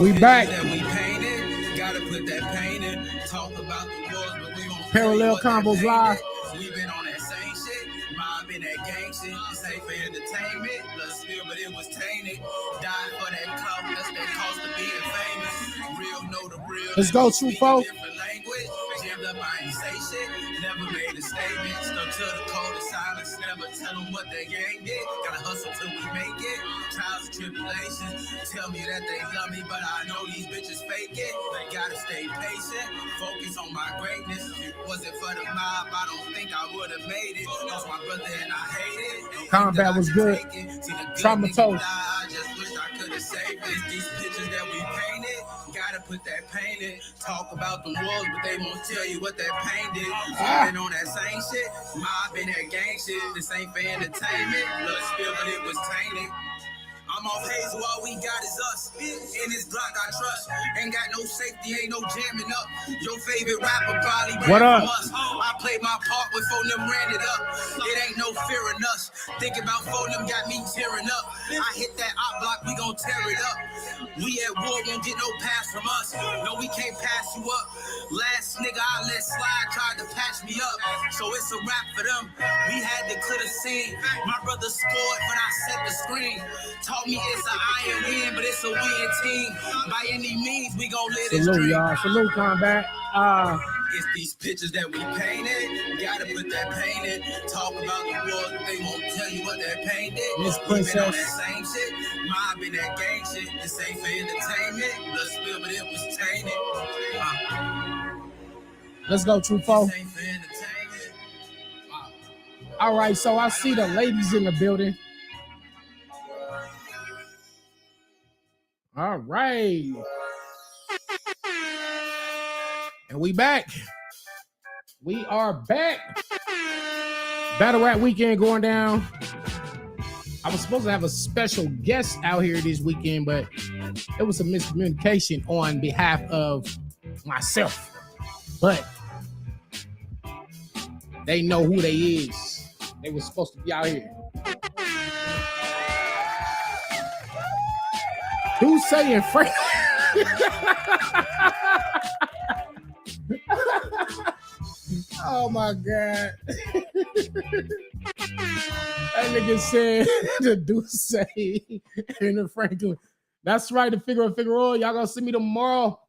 We back. Parallel Convos live. We've been on that same shit. Mob in that gang shit. This ain't for entertainment. Let's feel, but it was tainted. Died for that clout. That's that cost of being famous. Real know the real. Let's go, true folk. Language. Jammed up, I ain't say shit. Never made a statement. Stuck to the code of silence. Never tell them what they gang did. Gotta hustle till we make it. Trials and tribulations. Tell me that they love me, but I know these bitches fake it. They gotta stay patient. Focus on my greatness. If it wasn't for the mob, I don't think I would have made it. Lost my brother and I hate it. Combat was good. Traumatized. I just wish I could have saved it. These pictures that we painted, gotta put that paint in. Talk about the wars, but they won't tell you what that pain did. Been on that same shit. Mob in that gang shit. This ain't for entertainment. Blood spill, but it was tainted. I'm off Hazel, all we got is us. In this block I trust. Ain't got no safety, ain't no jamming up. Your favorite rapper probably ran from us. I played my part when phone them ran it up. It ain't no fear in us. Thinking about phone them got me tearing up. I hit that op block, we gon' tear it up. We at war, won't get no pass from us. No, we can't pass you up. Last nigga I let slide tried to patch me up. So it's a wrap for them. We had to clear the scene. My brother scored, but I set the screen. Taught me it's an iron win, but it's a win team. By any means, we gon' live this dream. Y'all. Salute, Combat. It's these pictures that we painted. Gotta put that paint in. Talk about the wars, but they won't tell you what that paint did. Miss We Princess. been on that same shit. Mob in that gang shit. This ain't for entertainment. Blood spill, but it was tainted. Let's go, true folk. This ain't for entertainment. All right, so I see the ladies in the building. All right. And we back. We are back. Battle Rap weekend going down. I was supposed to have a special guest out here this weekend, but it was a miscommunication on behalf of myself. But they know who they is. They were supposed to be out here. Who's saying Frank? Oh my God. That nigga said the Deuce say and the Franklin. That's right, the figure all. Y'all gonna see me tomorrow.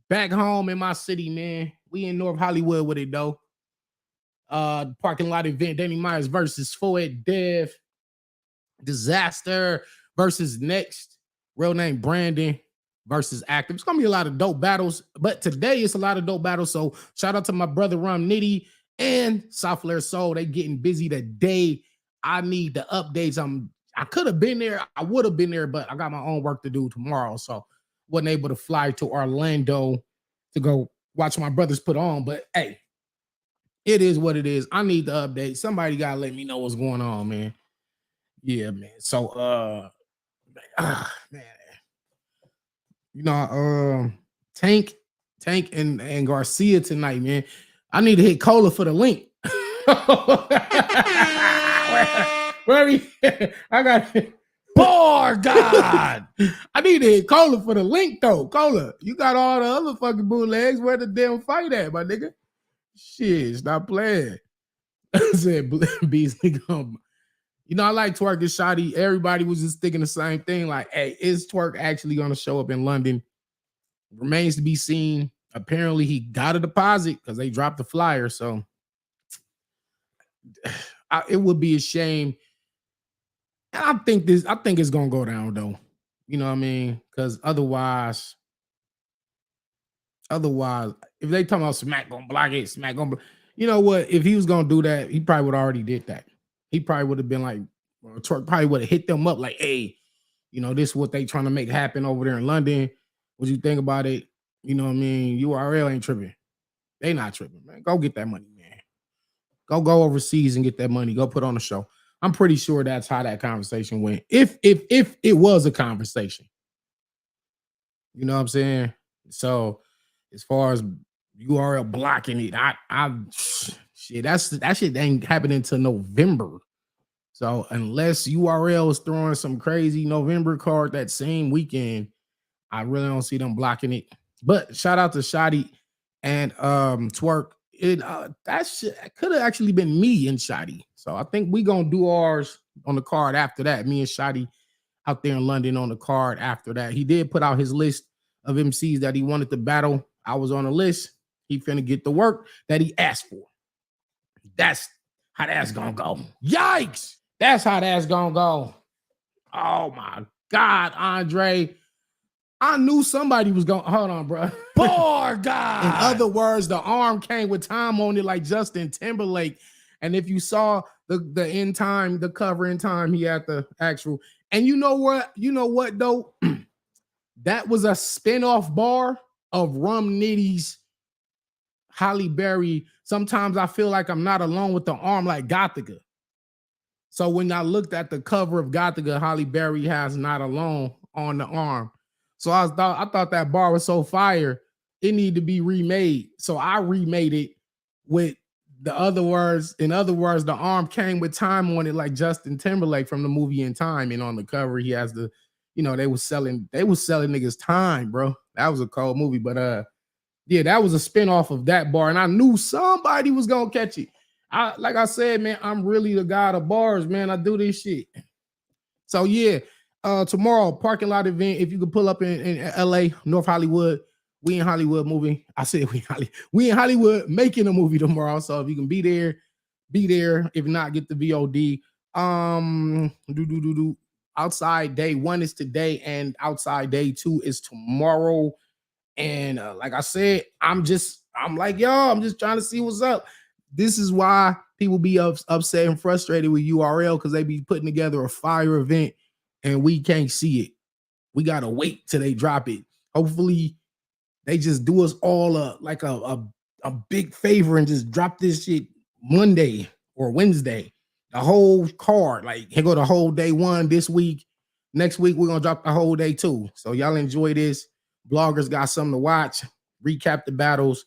Back home in my city, man. We in North Hollywood with it though. Parking lot event, Danny Myers versus Foed Dev. Disaster versus Next. Real name Brandon versus Active. It's gonna be a lot of dope battles, but today it's a lot of dope battles. So shout out to my brother Rum Nitty and South Flare Soul. They getting busy today. I need the updates. I could have been there. I would have been there, but I got my own work to do tomorrow, so wasn't able to fly to Orlando to go watch my brothers put on. But hey, it is what it is. I need the update. Somebody gotta let me know what's going on, man. Yeah, man. So man, you know, Tank and Garcia tonight, man. I need to hit Cola for the link. Where I got poor God. I need to hit Cola for the link though. Cola, you got all the other fucking bootlegs. Where the damn fight at, my nigga? Shit, stop playing. I said Beasley gone. You know, I like Twerk and Shotty. Everybody was just thinking the same thing. Like, hey, is Twerk actually going to show up in London? Remains to be seen. Apparently, he got a deposit because they dropped the flyer. So it would be a shame. And I think it's going to go down, though. You know what I mean? Because otherwise, if they talking about Smack going to block it, Smack going to block, you know what? If he was going to do that, he probably would have already did that. He probably would have been like, or Twerk probably would have hit them up like, hey, you know, this is what they trying to make happen over there in London. What you think about it? You know what I mean? URL ain't tripping. They not tripping, man. Go get that money, man. Go overseas and get that money. Go put on a show. I'm pretty sure that's how that conversation went. If it was a conversation. You know what I'm saying? So as far as URL blocking it, I shit, that shit ain't happening until November. So unless URL is throwing some crazy November card that same weekend, I really don't see them blocking it. But shout out to Shotty and Twerk. That shit could have actually been me and Shotty. So I think we gonna do ours on the card after that. Me and Shotty out there in London on the card after that. He did put out his list of MCs that he wanted to battle. I was on the list. He finna get the work that he asked for. That's how that's gonna go. Yikes! That's how that's gonna go. Oh my God, Andre. I knew somebody was going. Hold on, bro. Bar God. In other words, the arm came with time on it, like Justin Timberlake. And if you saw the end time, the cover in time, he had the actual. And you know what? You know what though? That was a spin-off bar of Rum Nitty's Halle Berry. Sometimes I feel like I'm not alone with the arm, like Gothica. So when I looked at the cover of Gothica, Halle Berry has Not Alone on the arm. So I thought that bar was so fire, it needed to be remade. So I remade it with the other words. In other words, the arm came with time on it, like Justin Timberlake from the movie In Time. And on the cover, he has the, they was selling niggas time, bro. That was a cold movie. But yeah, that was a spinoff of that bar. And I knew somebody was gonna catch it. Like I said, man, I'm really the god of bars, man. I do this shit. So yeah. Tomorrow, parking lot event. If you could pull up in LA, North Hollywood, we in Hollywood movie. I said we in Hollywood making a movie tomorrow. So if you can be there, be there. If not, get the VOD. Outside day 1 is today, and outside day 2 is tomorrow. And like I said, I'm like, y'all, I'm just trying to see what's up. This is why people be upset and frustrated with URL, because they be putting together a fire event and we can't see it. We gotta wait till they drop it. Hopefully, they just do us all a big favor and just drop this shit Monday or Wednesday. The whole card, like here go the whole day 1 this week. Next week we're gonna drop the whole day 2. So y'all enjoy this. Bloggers got something to watch. Recap the battles.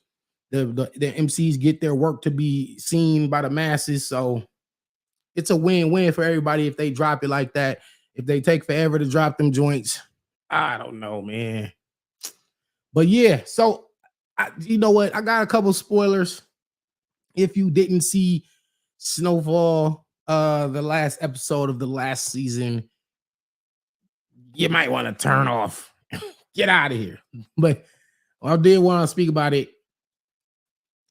The MCs get their work to be seen by the masses. So it's a win-win for everybody if they drop it like that. If they take forever to drop them joints, I don't know, man. But yeah, so you know what? I got a couple spoilers. If you didn't see Snowfall, the last episode of the last season, you might want to turn off. Get out of here. But I did want to speak about it.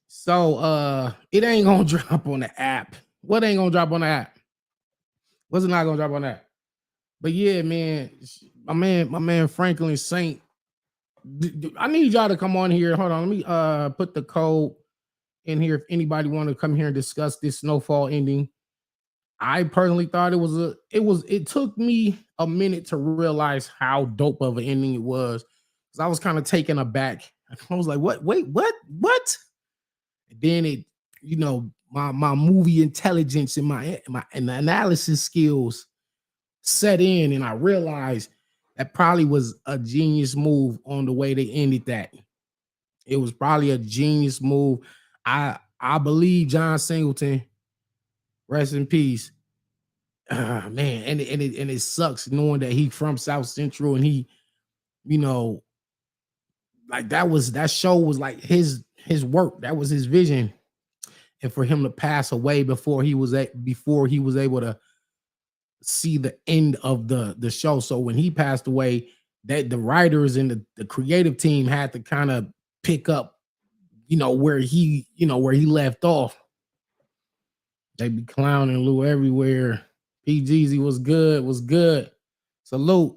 So it ain't gonna drop on the app. What ain't gonna drop on the app? What's not gonna drop on that? But yeah, man, my man Franklin Saint. I need y'all to come on here. Hold on, let me put the code in here if anybody want to come here and discuss this Snowfall ending. I personally thought it took me a minute to realize how dope of an ending it was, because I was kind of taken aback. I was like, what? Wait, what? And then it, my movie intelligence and my analysis skills set in, and I realized that probably was a genius move on the way they ended that. It was probably a genius move. I believe John Singleton, rest in peace. Man, and it sucks knowing that he from South Central, and he, like that show was like his work. That was his vision. And for him to pass away before he was able to see the end of the show. So when he passed away, that the writers and the creative team had to kind of pick up, where he left off. They be clowning Lou everywhere. PGZ was good. Salute.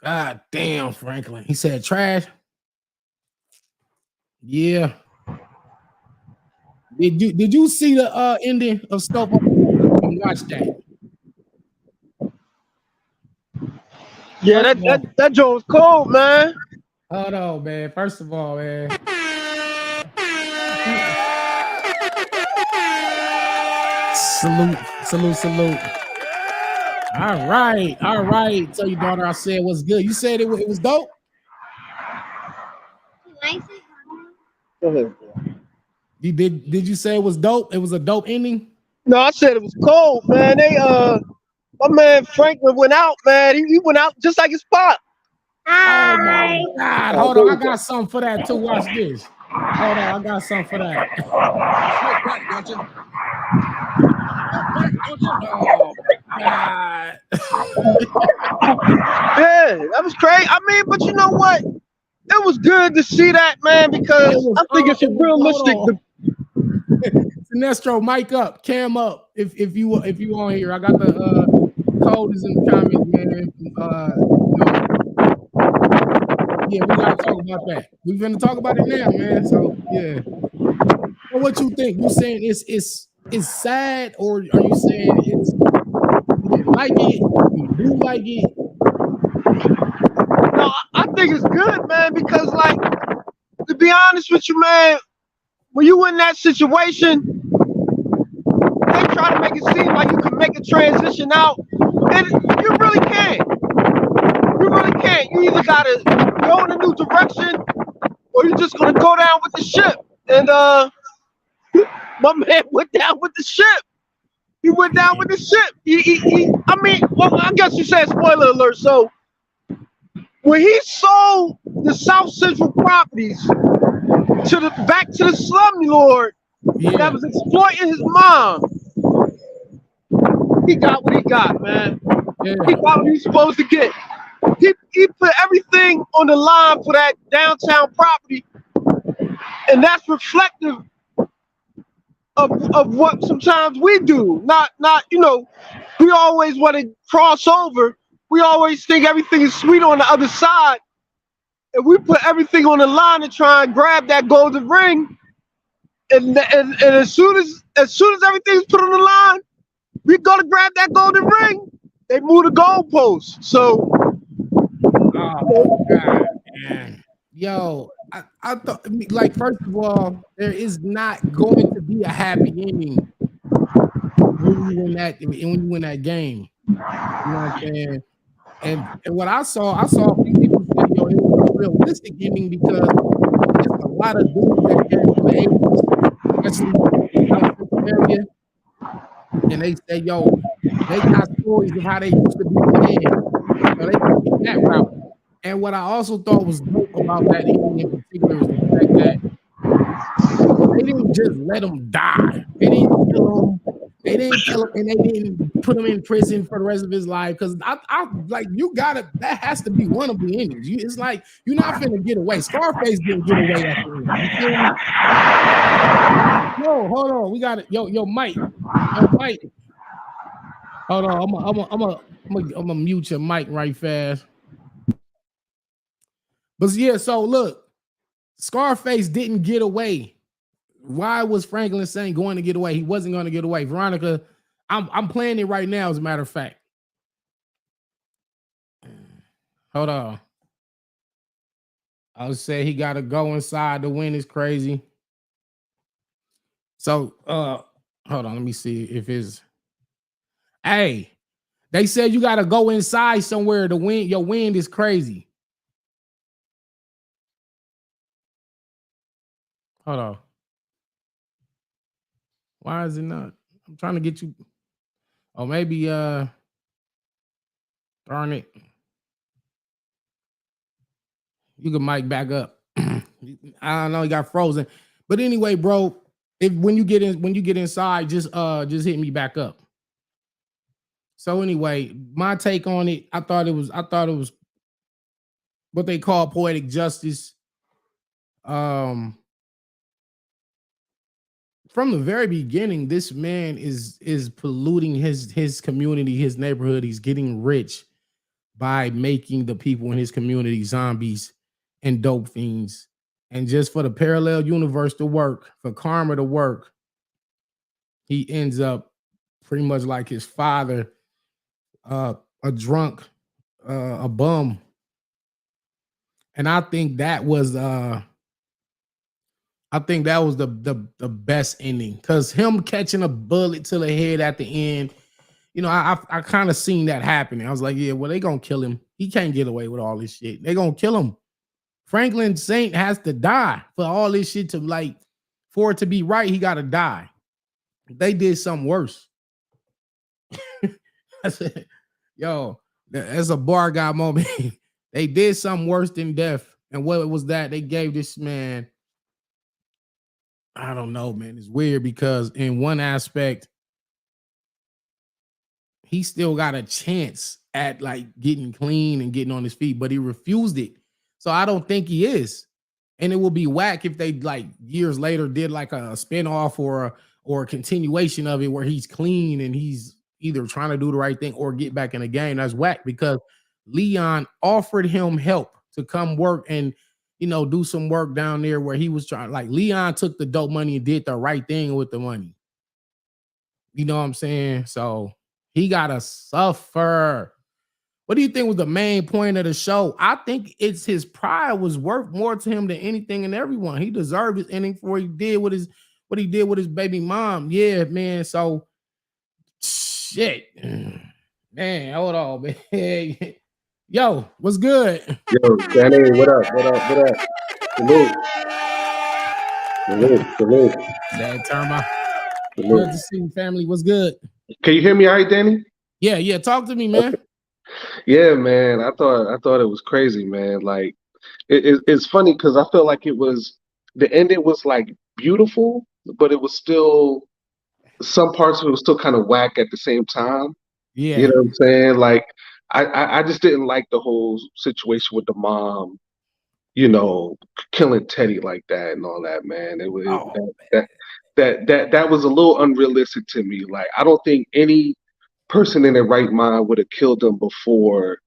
God damn, Franklin. He said trash. Yeah. Did you see the ending of Snowfall? Watch that. Yeah, that joint was cold, man. Hold on, man. First of all, man. Salute. All right. Tell your daughter I said what's good. You said it was dope? Go ahead. Did you say it was dope? It was a dope ending? No, I said it was cold, man. My man Franklin went out, man. He went out just like his pop. Oh my God. Oh, Hold there on. I you go. got something for that too. Watch this. Hold on. I got something for that. Smoke crack, don't you? Smoke crack, don't you? Oh God. Yeah, that was crazy. I mean, but you know what? It was good to see that, man, because I think it's a realistic. Hold on. Sinestro, mic up, cam up. If you on here, I got the code is in the comments, man. Yeah, we gotta talk about that. We're gonna talk about it now, man. So yeah. So what you think? You saying it's sad, or are you saying it's you didn't like it? You do like it? No, I think it's good, man, because like to be honest with you, man, when you in that situation, they try to make it seem like you can make a transition out, and you really can't. You really can't. You either gotta go in a new direction, or you're just gonna go down with the ship. And my man went down with the ship. He went down with the ship. I mean, well, I guess you said spoiler alert. So when he sold the South Central properties back to the slumlord that was exploiting his mom, he got what he got, man. Yeah. He got what he was supposed to get. He put everything on the line for that downtown property, and that's reflective of what sometimes we do. Not we always want to cross over. We always think everything is sweet on the other side, and we put everything on the line to try and grab that golden ring. And as soon as everything's put on the line, we go to grab that golden ring. They move the goalposts. So, oh God, man. Yo, I thought, like, first of all, there is not going to be a happy ending when you win that game. You know what I'm saying? And what I saw a few people say, yo, it was a realistic ending because there's a lot of dudes that came from the 80s, especially in the South Central area, and they say, yo, they got stories of how they used to be playing. So they took it that route. And what I also thought was dope about that ending in particular is the fact that they didn't just let him die. They didn't kill him. They didn't kill him, and they didn't put him in prison for the rest of his life. Because I like you gotta. That has to be one of the endings. It's like you're not finna get away. Scarface didn't get away at the end. You feel me? No, hold on. We got it. Yo, Mike. Hold on. I'm gonna mute your mic right fast. But yeah, so look, Scarface didn't get away. Why was Franklin Saint going to get away? He wasn't going to get away. Veronica, I'm playing it right now, as a matter of fact. Hold on. I was saying he got to go inside to win is crazy. So, hold on. Let me see if it's. Hey, they said you got to go inside somewhere to win. Your wind is crazy. Hold on. Why is it not? I'm trying to get you. Oh, maybe darn it. You can mic back up. I don't know, he got frozen. But anyway, bro, when you get inside, just hit me back up. So anyway, my take on it, I thought it was what they call poetic justice. From the very beginning, this man is polluting his community, his neighborhood. He's getting rich by making the people in his community zombies and dope fiends. And just for the parallel universe to work, for karma to work, he ends up pretty much like his father, a drunk, a bum. And I think that was the best ending, because him catching a bullet to the head at the end, you know, I kind of seen that happening. I was like, yeah, well, they gonna kill him. He can't get away with all this shit. They gonna kill him. Franklin Saint has to die for all this shit to, like, for it to be right. He got to die. They did something worse. I said, yo, that's a bar guy moment. They did something worse than death. And what was that? They gave this man, I don't know, man. It's weird because in one aspect, he still got a chance at like getting clean and getting on his feet, but he refused it. So I don't think he is. And it will be whack if they like years later did like a spinoff or a continuation of it where he's clean and he's either trying to do the right thing or get back in the game. That's whack because Leon offered him help to come work and do some work down there where he was trying. Like Leon took the dope money and did the right thing with the money. You know what I'm saying? So he gotta suffer. What do you think was the main point of the show? I think it's his pride was worth more to him than anything and everyone. He deserved his ending for what he did with his baby mom. Yeah, man. So shit. Man, hold on, man. Yo, what's good? Yo, Danny, what up? What up? What up? Salute. Salute. Salute. Sad Terma. Salute. Good to see you, family. What's good? Can you hear me all right, Danny? Yeah. Talk to me, man. Okay. Yeah, man. I thought it was crazy, man. Like it's funny because I felt like the ending was like beautiful, but it was still some parts of it was still kind of whack at the same time. Yeah. You know what I'm saying? Like I just didn't like the whole situation with the mom, killing Teddy like that and all that, man. It was that was a little unrealistic to me. Like I don't think any person in their right mind would have killed him before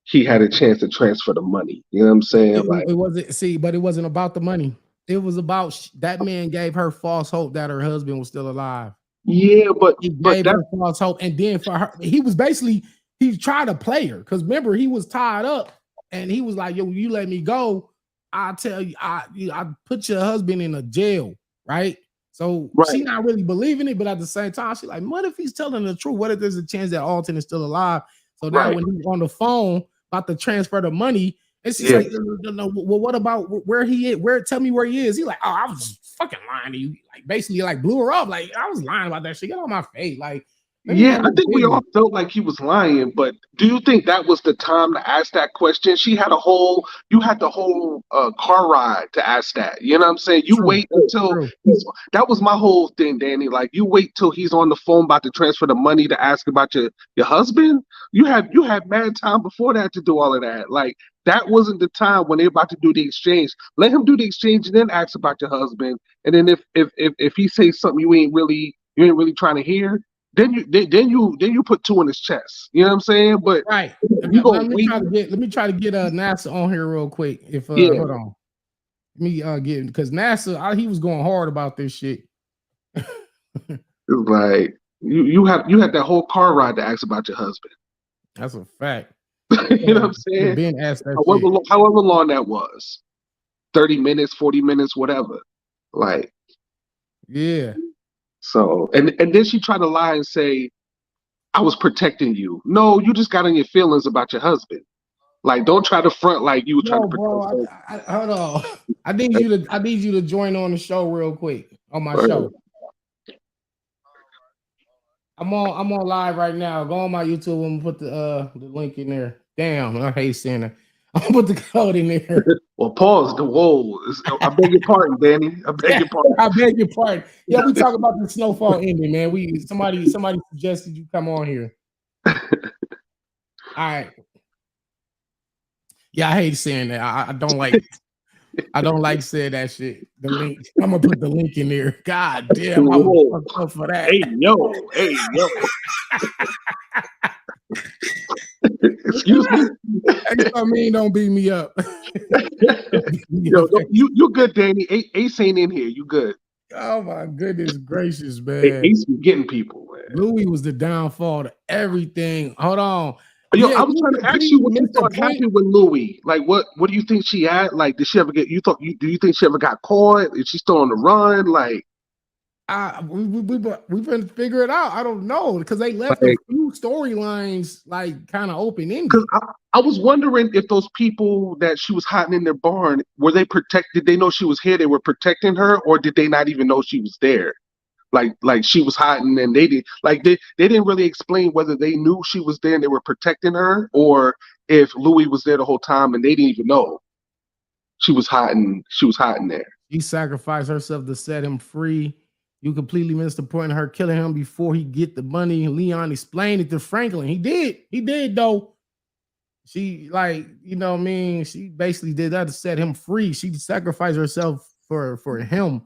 he had a chance to transfer the money. You know what I'm saying? But it wasn't about the money. It was about that man gave her false hope that her husband was still alive. Yeah, but he gave her false hope, and then for her, he tried to play her because remember he was tied up, and he was like, "Yo, you let me go, I'll tell you, I put your husband in a jail, right?" So she not really believing it, but at the same time, she's like, "What if he's telling the truth? What if there's a chance that Alton is still alive?" So now when he's on the phone about to transfer the money, and she's like, "No, well, what about where he is? Tell me where he is." He's like, "Oh, I was fucking lying to you." Like basically, like blew her up. Like I was lying about that shit. Get on my face. Like, yeah, I think we all felt like he was lying, but do you think that was the time to ask that question? You had the whole car ride to ask that. You know what I'm saying? You wait until that was my whole thing, Danny. Like you wait till he's on the phone about to transfer the money to ask about your husband. You had mad time before that to do all of that. Like that wasn't the time when they're about to do the exchange. Let him do the exchange and then ask about your husband. And then if he says something you ain't really trying to hear. Then you put two in his chest. You know what I'm saying? But right. Let me try to get NASA on here real quick. Hold on. Let me get because NASA he was going hard about this shit. It's like you had that whole car ride to ask about your husband. That's a fact. You know what I'm saying? Ben asked that however long that was. 30 minutes, 40 minutes, whatever. Like yeah. So and then she tried to lie and say, I was protecting you. No, you just got in your feelings about your husband. Like, don't try to front like you were trying to protect. Hold on. I need you to join on the show real quick on my show. I'm on live right now. Go on my YouTube and put the link in there. Damn, I hate saying that. I'll put the code in there. Well, pause. I beg your pardon, Danny. I beg your pardon. I beg your pardon. Yeah, we talk about the Snowfall ending, man. Somebody suggested you come on here. All right. Yeah, I hate saying that. I don't like saying that shit. The link. I'm gonna put the link in there. God damn, I was fucked up for that. Hey yo. Excuse me. I mean, don't beat me up. Yo, you good, Danny? Ace ain't in here. You good? Oh my goodness gracious, man! Ace be getting people, man. Louis was the downfall to everything. Hold on. Yo, I was trying to ask you what you thought happened with Louis. Like, what do you think she had? Like, did she ever get? Do you think she ever got caught? Is she still on the run? Like, we've been figure it out. I don't know because they left a few storylines like kind of open ended. Because I was wondering if those people that she was hiding in their barn were they protected? Did they know she was here? They were protecting her, or did they not even know she was there? like she was hiding, and they didn't really explain whether they knew she was there and they were protecting her, or if Louis was there the whole time and they didn't even know she was hiding. She was hiding there. She sacrificed herself to set him free. You completely missed the point of her killing him before he get the money. Leon explained it to Franklin. He did though. She you know what I mean? She basically did that to set him free. She sacrificed herself for him.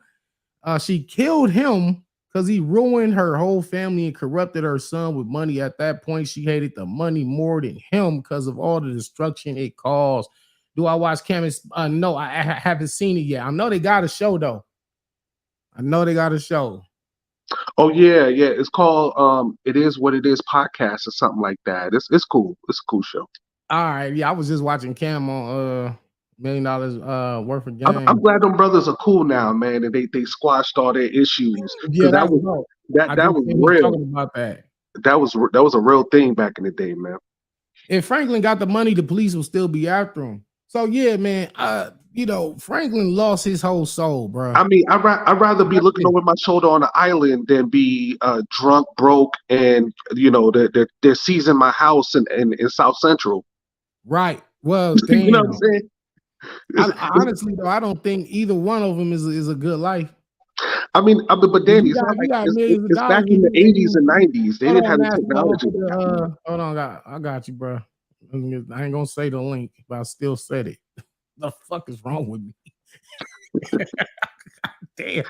She killed him because he ruined her whole family and corrupted her son with money. At that point, she hated the money more than him because of all the destruction it caused. Do I watch Camus? No, I haven't seen it yet. I know they got a show though. Oh yeah. It's called It Is What It Is podcast or something like that. It's cool. It's a cool show. All right, yeah, I was just watching Cam on $1 million worth of game. I'm glad them brothers are cool now, man, and they squashed all their issues. Yeah, that was real. Talking about that. That was a real thing back in the day, man. If Franklin got the money, the police will still be after him. So yeah, man, you know, Franklin lost his whole soul, bro. I mean, I'd rather be looking over my shoulder on an island than be drunk, broke, and you know they're seizing my house in South Central. Right. Well, damn. You know what I'm saying? Honestly, though, I don't think either one of them is a good life. I mean, but Danny, it's back in the 80s and 90s. They didn't have the technology. Hold on, I got you, bro. I ain't gonna say the link, but I still said it. The fuck is wrong with me? Damn.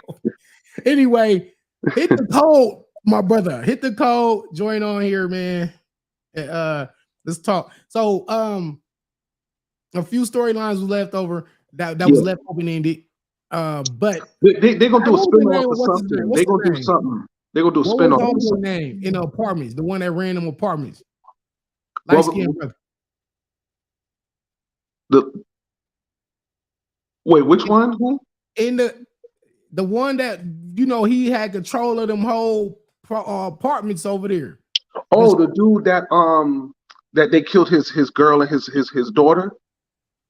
Anyway, hit the code, my brother. Hit the code. Join on here, man. Let's talk. So, a few storylines was left over that was left open ended. But they're gonna do a spin-off or something. They're gonna do something. They're gonna do a spin-off. What was the name in the apartments? The one that ran them apartments. Light skin brother. Which one? In the one that you know he had control of them whole apartments over there. Oh, the dude that they killed his girl and his daughter.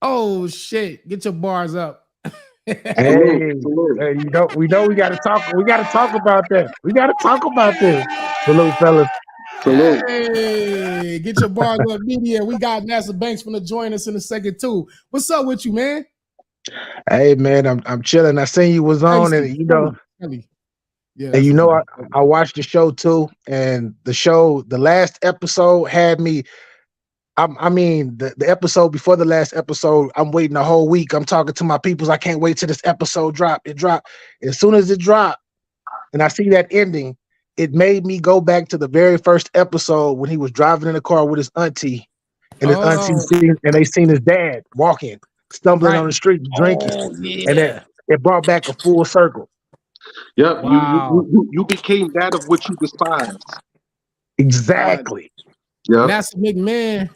Oh shit! Get your bars up. Hey, we know we gotta talk about that. We gotta talk about this. Salute, fellas. Salute. Hey, get your bars up, media. We got Master Banks gonna join us in a second too. What's up with you, man? Hey man, I'm chilling. I seen you was on, and you know, yeah, and you know, I watched the show too, and the last episode had me. I mean, the episode before the last episode, I'm waiting a whole week. I'm talking to my peoples. I can't wait till this episode drop. It dropped. As soon as it dropped, and I see that ending, it made me go back to the very first episode when he was driving in the car with his auntie, and his auntie they seen his dad walking, stumbling on the street, drinking, and it brought back a full circle. Yep, wow. you became that of what you despise. Exactly. Yeah, Master McMahon.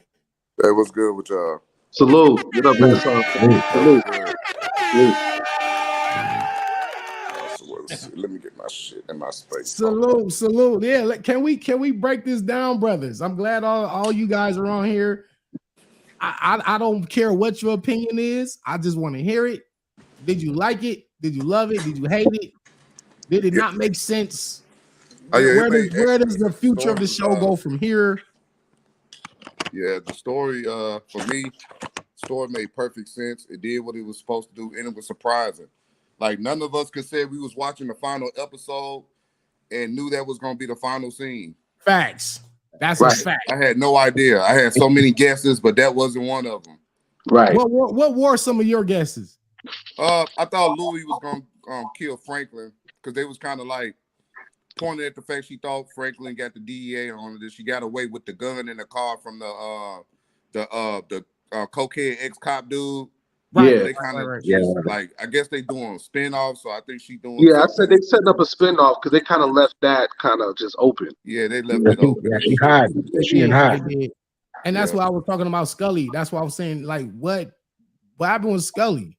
Hey, what's good with y'all? Salute. What up, man? Salute. Let me get my shit in my space. Salute. Yeah, can we break this down, brothers? I'm glad all you guys are on here. I don't care what your opinion is. I just want to hear it. Did you like it? Did you love it? Did you hate it? Did it not make sense? Where does the future of the show go from here? Yeah, the story for me, story made perfect sense. It did what it was supposed to do, and it was surprising. Like none of us could say we was watching the final episode and knew that was going to be the final scene. Facts. That's a fact. I had no idea. I had so many guesses, but that wasn't one of them. Right. What were some of your guesses? I thought Louis was going to kill Franklin because they was kind of like pointed at the fact she thought Franklin got the DEA on it. She got away with the gun in the car from the cokehead ex-cop dude. Right. Yeah, they kind of like I guess they doing a spin-off, so I think she doing. Yeah, I said they setting up a spin-off because they kind of left that kind of just open. Yeah, they left it open. Yeah, she hiding. She in hiding. And that's why I was talking about Scully. That's why I was saying, like, what happened with Scully?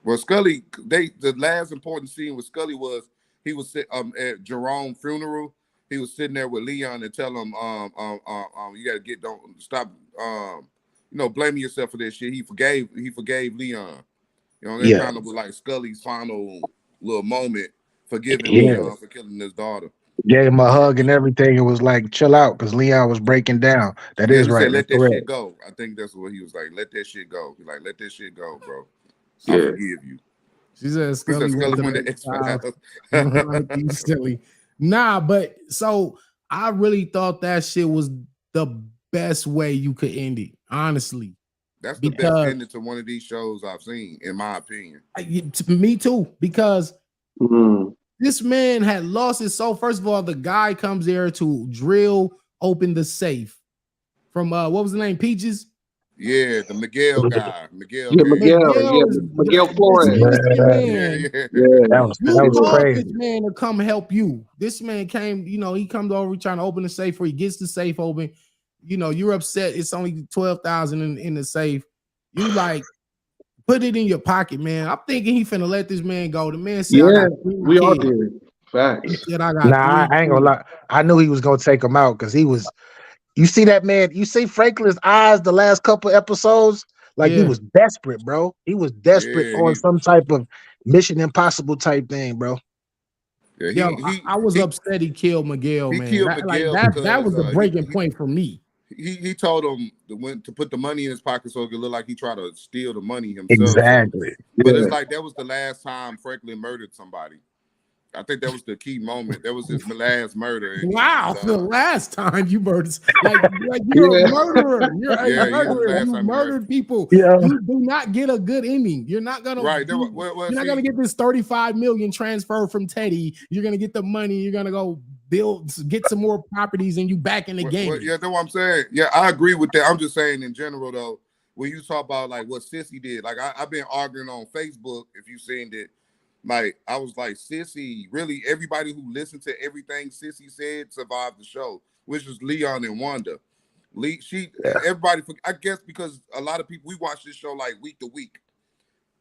Well, Scully, the last important scene with Scully was he was at Jerome's funeral. He was sitting there with Leon and tell him, you gotta don't stop blaming yourself for this shit. He forgave Leon. You know, that kind of was like Scully's final little moment forgiving Yeah. Leon for killing his daughter. Gave him a hug and everything. It was like, chill out, because Leon was breaking down. That Yeah, is he right. said, "Let That's that correct. shit go." I think that's what he was like. Let that shit go. He like, let that shit go, bro. I Yeah. forgive you. She said He Scully said, went "Scully to went to the X-Files." you silly. Nah, but so I really thought that shit was the best way you could end it, honestly. That's the best ending to one of these shows I've seen, in my opinion. Me too, because Mm. this man had lost his soul. First of all, the guy comes there to drill open the safe from what was the name? Peaches? Yeah, the Miguel guy. Miguel Yeah, came. Miguel. Yeah, is Miguel this Flores. innocent Yeah, man. yeah. Yeah. You was told crazy. this man to come help you. This man came, he comes over trying to open the safe, where he gets the safe open. You're upset. It's only 12,000 in the safe. You like put it in your pocket, man. I'm thinking he finna let this man go. The man said, I Yeah, got 3 we all kids. did. Facts. He said, I got Nah, 3 I ain't gonna kids. lie. I knew he was gonna take him out because he was. You see that man? You see Franklin's eyes the last couple episodes? Like he Yeah. was desperate, bro. He was desperate Yeah, on some type of Mission Impossible type thing, bro. yeah. Yo, I was upset he killed Miguel, he man. killed Miguel That was the because breaking point for me. he told him to put the money in his pocket so it could look like he tried to steal the money himself. Exactly. But Yeah. it's like that was the last time Franklin murdered somebody. I think that was the key moment. That was his last murder. And Wow, he the was, last time you murdered, like you're Yeah. a murderer. You're a Yeah, yeah, the murderer. last You time he murdered people. Yeah. You do not get a good ending. You're not gonna right. you're not gonna get this 35 million transferred from Teddy. You're gonna get the money. You're gonna go get some more properties, and you back in the game. Yeah, that's what I'm saying. Yeah, I agree with that. I'm just saying in general though, when you talk about like what Sissy did, like I've been arguing on Facebook, if you've seen it. Like I was like, Sissy, really everybody who listened to everything Sissy said survived the show, which was Leon and Wanda. Everybody, I guess because a lot of people, we watch this show like week to week.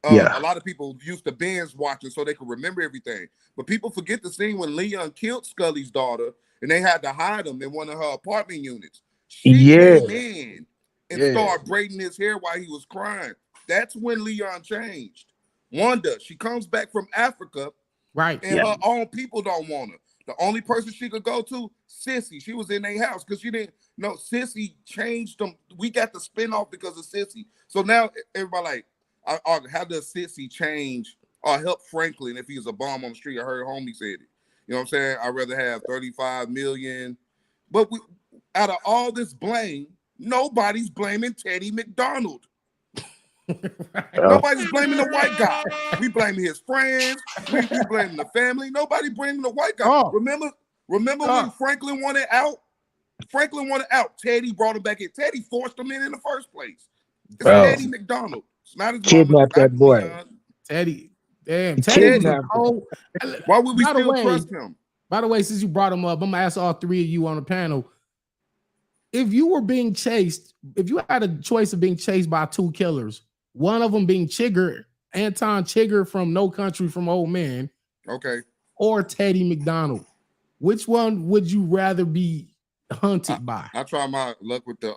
A lot of people used to binge watching so they could remember everything. But people forget the scene when Leon killed Scully's daughter and they had to hide him in one of her apartment units. She came in and started braiding his hair while he was crying. That's when Leon changed. Wanda, she comes back from Africa, right? And her own people don't want her. The only person she could go to, Sissy. She was in their house because she didn't know. Sissy changed them. We got the spinoff because of Sissy. So now everybody like, how does Sissy change or help Franklin if he's a bum on the street? I heard homie said it. You know what I'm saying? I'd rather have 35 million. But out of all this blame, nobody's blaming Teddy McDonald. Nobody's blaming the white guy. We blaming his friends. We blaming the family. Nobody blaming the white guy. Remember when Franklin wanted out? Franklin wanted out. Teddy brought him back in. Teddy forced him in the first place. It's Teddy McDonald. It's not his kidnapped that boy. Teddy. Damn. Teddy was a cold. Why would we still trust him? By the way, since you brought him up, I'm gonna ask all 3 of you on the panel. If you were being chased, if you had a choice of being chased by 2 killers, one of them being Anton Chigger from No Country from Old Men, okay, or Teddy McDonald, which one would you rather be hunted by? I try my luck with the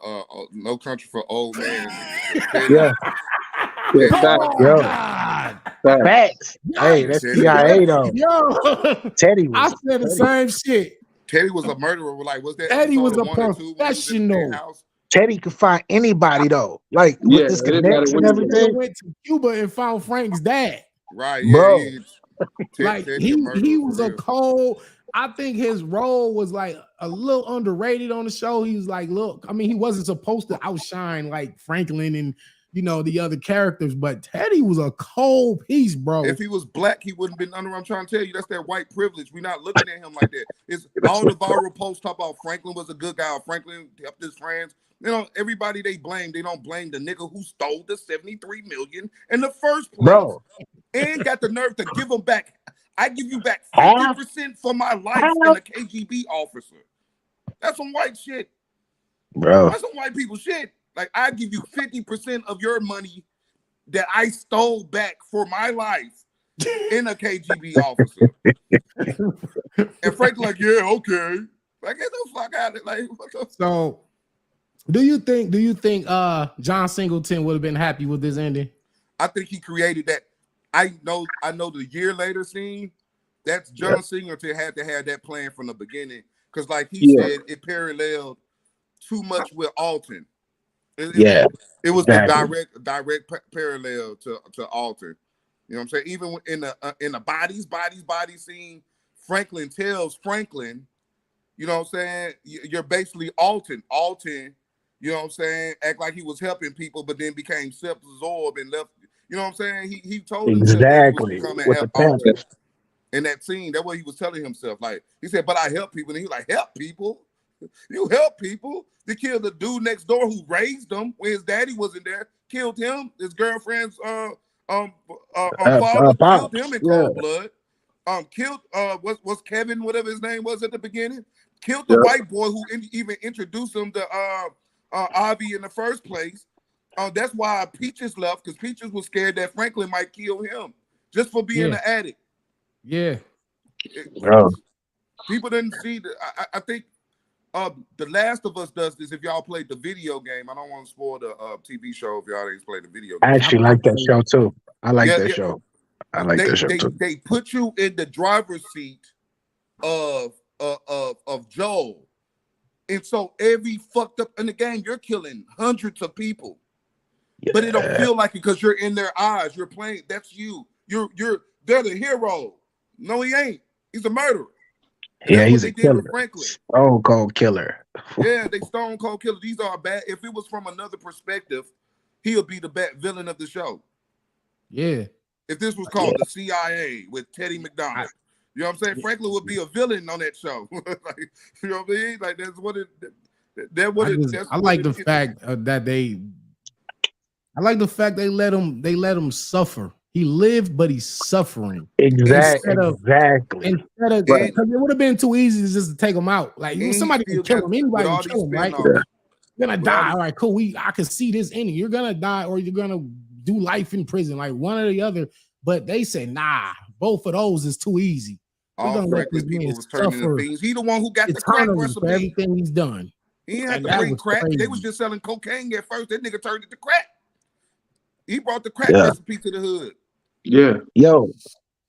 No Country for Old Men. Facts. Hey, that's CIA though. Teddy was. I said the same shit. Teddy was a murderer. Like, was that Teddy was a professional. Teddy could find anybody though, like with this connection and everything. Went to Cuba and found Frank's dad. Right, bro. Like he was a cold. I think his role was like a little underrated on the show. He was like, look, I mean, he wasn't supposed to outshine like Franklin and the other characters, but Teddy was a cold piece, bro. If he was black, he wouldn't been under. I'm trying to tell you, that's that white privilege. We're not looking at him like that. It's all the viral posts talk about Franklin was a good guy. Franklin helped his friends. Everybody they blame, they don't blame the nigga who stole the 73 million in the first place. Bro. And got the nerve to give them back. I give you back 50% for my life in a KGB officer. That's some white shit. Bro. That's some white people shit. Like, I give you 50% of your money that I stole back for my life in a KGB officer. And Frank's like, yeah, okay. Like, get the fuck out of it. Like, what the So do you think John Singleton would have been happy with this ending? I think he created that. I know the year later scene That's John Singleton had to have that plan from the beginning because, like he said, it paralleled too much with Alton. It was the direct parallel to Alton. You know what I'm saying? Even in the body scene, Franklin tells Franklin, you know what I'm saying? You're basically Alton. Alton, you know what I'm saying? Act like he was helping people, but then became self-absorbed and left. You know what I'm saying? He told himself that he was becoming Alton. In that scene, that's what he was telling himself. Like he said, but I help people. And he was like, help people? You help people? They killed the dude next door who raised him when his daddy wasn't there. Killed him. His girlfriend's father killed him in cold blood. Killed what's Kevin, whatever his name was at the beginning. Killed the white boy who even introduced him to Avi in the first place. That's why Peaches left, because Peaches was scared that Franklin might kill him just for being an addict. Yeah. People didn't see I think The Last of Us does this. If y'all played the video game, I don't want to spoil the TV show if y'all ain't played the video game. I actually like that show too. I like that show. I like that show too. They put you in the driver's seat of Joel. And so every fucked up in the game, you're killing hundreds of people. But it don't feel like it because you're in their eyes. You're playing. That's you. They're the hero. No, he ain't. He's a murderer. Yeah, he's a killer. Stone cold killer. Yeah, they stone cold killer. These are bad. If it was from another perspective, he'll be the bad villain of the show. Yeah. If this was called the CIA with Teddy McDonald, you know what I'm saying? Franklin would be a villain on that show. Like, you know what I mean? Like that's what it. I like the fact that they. I like the fact they let him suffer. He lived, but he's suffering. Exactly. Instead of because it would have been too easy just to take him out. Like somebody can kill him. Anybody can kill him, right? You're gonna die. All right, cool. I can see this ending. You're gonna die, or you're gonna do life in prison, like one or the other. But they say, nah, both of those is too easy. All Franklin people was turning into things. He the one who got the crack recipe. For everything he's done. He had to bring crack. Crazy. They was just selling cocaine at first. That nigga turned it to crack. He brought the crack recipe to the hood. Yeah. Yo,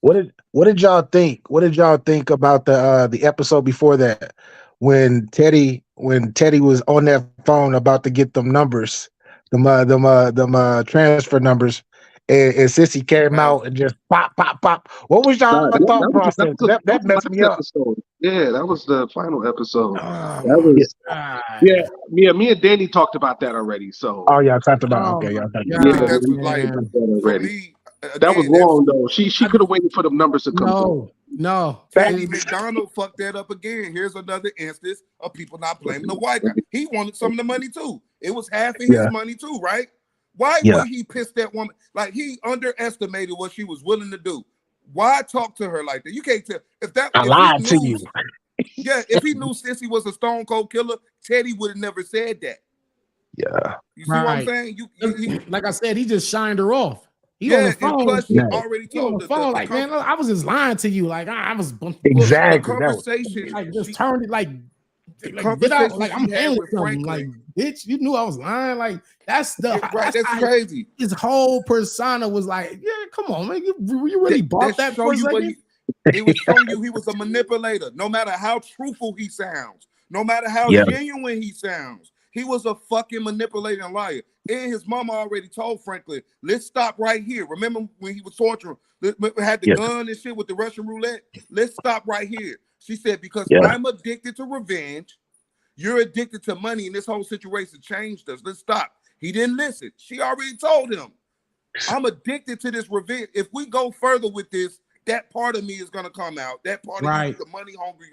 what did y'all think? What did y'all think about the episode before that when Teddy was on that phone about to get them numbers, them transfer numbers, and Sissy came out and just pop. What was y'all thought process? That messed me up. Yeah, that was the final episode. Me and Danny talked about that already. So y'all talked about y'all talked about already. That was wrong though. She could have waited for the numbers to come through. No. Teddy McDonald fucked that up again. Here's another instance of people not blaming the white guy. He wanted some of the money too. It was half of his money too, right? Why would he piss that woman? Like he underestimated what she was willing to do. Why talk to her like that? You can't tell I lied to you. Yeah, if he knew Sissy was a stone cold killer, Teddy would have never said that. Yeah. You see what I'm saying? Like I said, he just shined her off. He on the phone. And plus, he already told the phone, like, man, I was just lying to you. Like, I was exactly. The conversation, like, just turned it like get out. Like, I'm handling something. Like, bitch, you knew I was lying. Like, that's that's crazy. His whole persona was like, yeah, come on, man, you really bought that for a second? It was showing you he was a manipulator. No matter how truthful he sounds, no matter how genuine he sounds, he was a fucking manipulating liar. And his mama already told Franklin, let's stop right here. Remember when he was torturing, had the gun and shit with the Russian roulette? Let's stop right here. She said, because I'm addicted to revenge. You're addicted to money, and this whole situation changed us. Let's stop. He didn't listen. She already told him, I'm addicted to this revenge. If we go further with this, that part of me is going to come out. That part of me, the money hungry,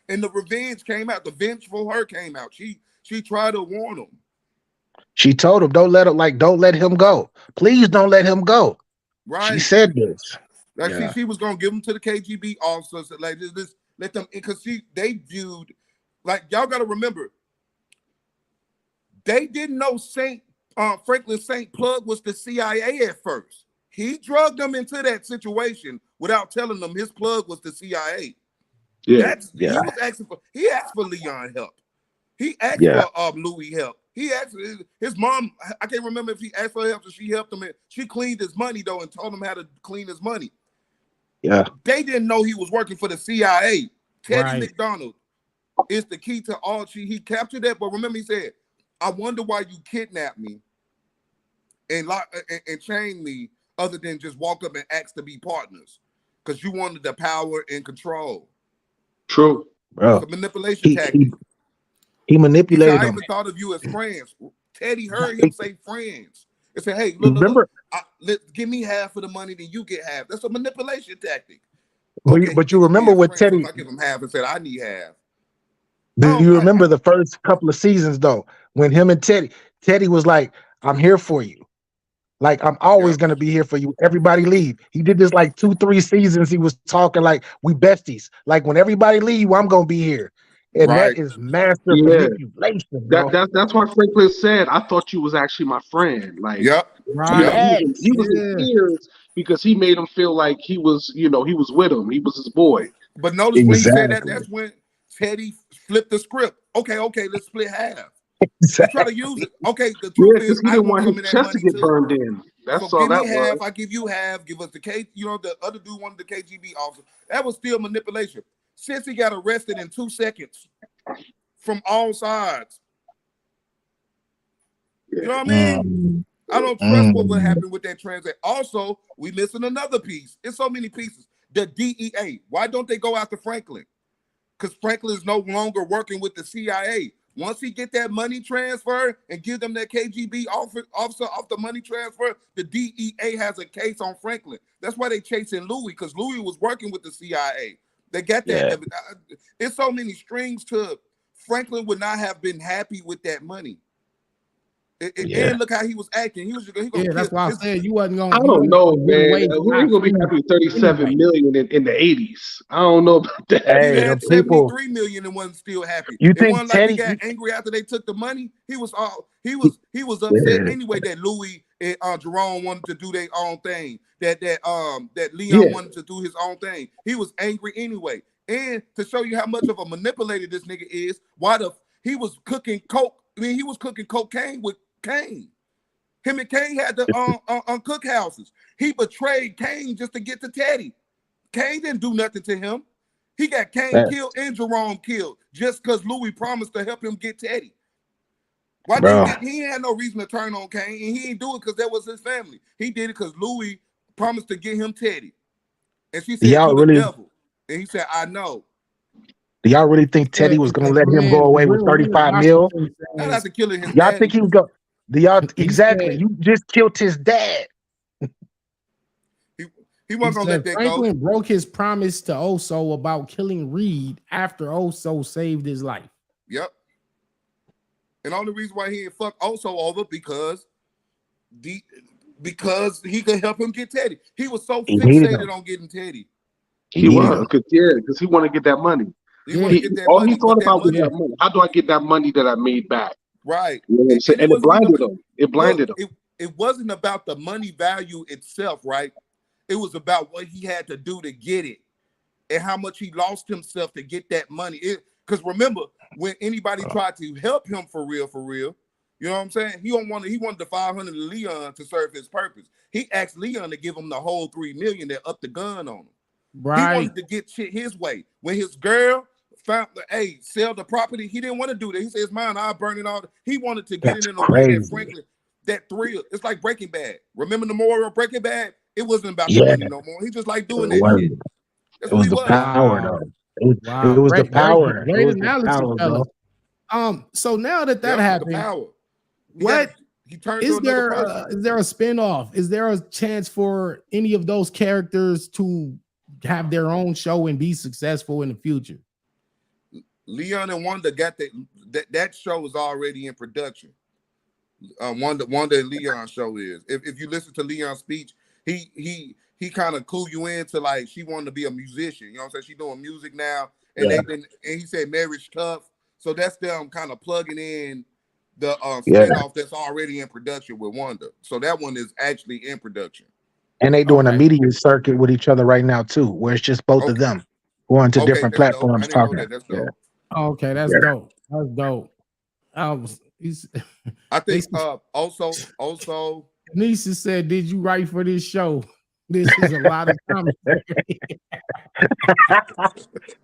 and the revenge came out. The vengeful her came out. She tried to warn him. She told him, don't let him go. Please don't let him go. Right. She said this. Like she was gonna give him to the KGB officers. Like this let them, because they viewed, like, y'all gotta remember, they didn't know Franklin St. Plug was the CIA at first. He drugged them into that situation without telling them his plug was the CIA. He asked for Leon help. He asked for Louis help. He asked his mom. I can't remember if he asked for help or she helped him. She cleaned his money though and told him how to clean his money. Yeah. They didn't know he was working for the CIA. Teddy Right. McDonald is the key to all. He captured that, but remember he said, "I wonder why you kidnapped me and chained me, other than just walk up and ask to be partners, because you wanted the power and control." True, bro. It's a manipulation He tactic. he He said, manipulated "I him. even thought of you as friends." Teddy heard him say friends. He said, "Hey, look, Remember, give me half of the money, then you get half." That's a manipulation tactic. but Okay, he you thinks me remember as what friends, so Teddy? if I give him half and said I need half. Do you remember the first couple of seasons though, when him and Teddy was like, "I'm here for you. Like I'm always gonna be here for you. Everybody leave." He did this like 2-3 seasons. He was talking like we besties. Like when everybody leave, I'm gonna be here. And that Right. is master yeah. manipulation, bro. That's why Franklin said, "I thought you was actually my friend." Like, Yep. Right. he was in Yeah. tears because he made him feel like he was, he was with him. He was his boy. But notice when he said that, Exactly. that's when Teddy flipped the script. Okay, let's split half. He Exactly. tried to use it. Okay, the Yeah, truth because is he I didn't want want some his of that chest to money get too. burned in. That's So all give me that was. half, I give you half, give us the K, the other dude wanted the KGB officer. That was still manipulation. Since he got arrested in 2 seconds from all sides. You know what I mean? I don't trust what would happen with that transaction. Also, we missing another piece. It's so many pieces. The DEA. Why don't they go after Franklin? Because Franklin is no longer working with the CIA. Once he get that money transfer and give them that KGB officer off the money transfer, the DEA has a case on Franklin. That's why they chasing Louis, because Louis was working with the CIA. They got that. Yeah. It's so many strings to Franklin would not have been happy with that money. And look how he was acting. He gonna kill. That's why I said you wasn't I gonna. don't know, Get man. away Who you gonna be happy with 37 anyway. million in the 80s? I don't know about that. He Hey, the had people. 73 million and wasn't still happy. You It think wasn't like he Teddy? got angry after they took the money. He was upset anyway that Louis and Jerome wanted to do their own thing. That Leon wanted to do his own thing. He was angry anyway. And to show you how much of a manipulator this nigga is, he was cooking coke. I mean, he was cooking cocaine with Kane. Him and Kane had the cookhouses. He betrayed Kane just to get to Teddy. Kane didn't do nothing to him. He got Kane killed and Jerome killed just because Louis promised to help him get Teddy. Why did he had no reason to turn on Kane, and he didn't do it because that was his family. He did it because Louis promised to get him Teddy. And she said, "To the devil." And he said, "I know." Do y'all really think Teddy was gonna let him go away with 35 mil? Not after killing his Y'all daddy. think he was go? Do y'all exactly? Said, you just killed his dad. He wasn't gonna let that Franklin go. broke his promise to Oso about killing Reed after Oso saved his life. Yep. And the only reason why he didn't fuck Oso over because he could help him get Teddy. He was so fixated on getting Teddy. He was, because he wanted to get that money. He wanted to get that all money. he thought about was that money. How do I get that money that I made back? Right. You know what I'm saying? And it blinded him. It blinded him. It wasn't about the money value itself, right? It was about what he had to do to get it and how much he lost himself to get that money. Because remember, when anybody tried to help him for real, you know what I'm saying? He wanted the 500 to Leon to serve his purpose. He asked Leon to give him the whole $3 million that upped the gun on him. Right. He wanted to get shit his way. When his girl found sell the property, he didn't want to do that. He said, "It's mine, I'll burn it all." He wanted to get it in a way that Franklin, that thrill. It's like Breaking Bad. Remember the moral of Breaking Bad? It wasn't about the money no more. He just like doing that shit. That's what he was. Power, though. It was the power. Great analysis, fellas. So now that happened, is there a spinoff? Is there a chance for any of those characters to have their own show and be successful in the future? Leon and Wanda got that show is already in production. Wanda and Leon show is. If you listen to Leon's speech, he kind of clue you into like she wanted to be a musician. You know what I'm saying? She's doing music now, and and he said marriage tough. So that's them kind of plugging in the spinoff that's already in production with Wanda. So that one is actually in production. And they doing a media circuit with each other right now too, where it's just both of them going to different platforms talking. That's dope. Okay, that's dope. That's dope. I think also Nisha said, "Did you write for this show?" This is a lot of commentary.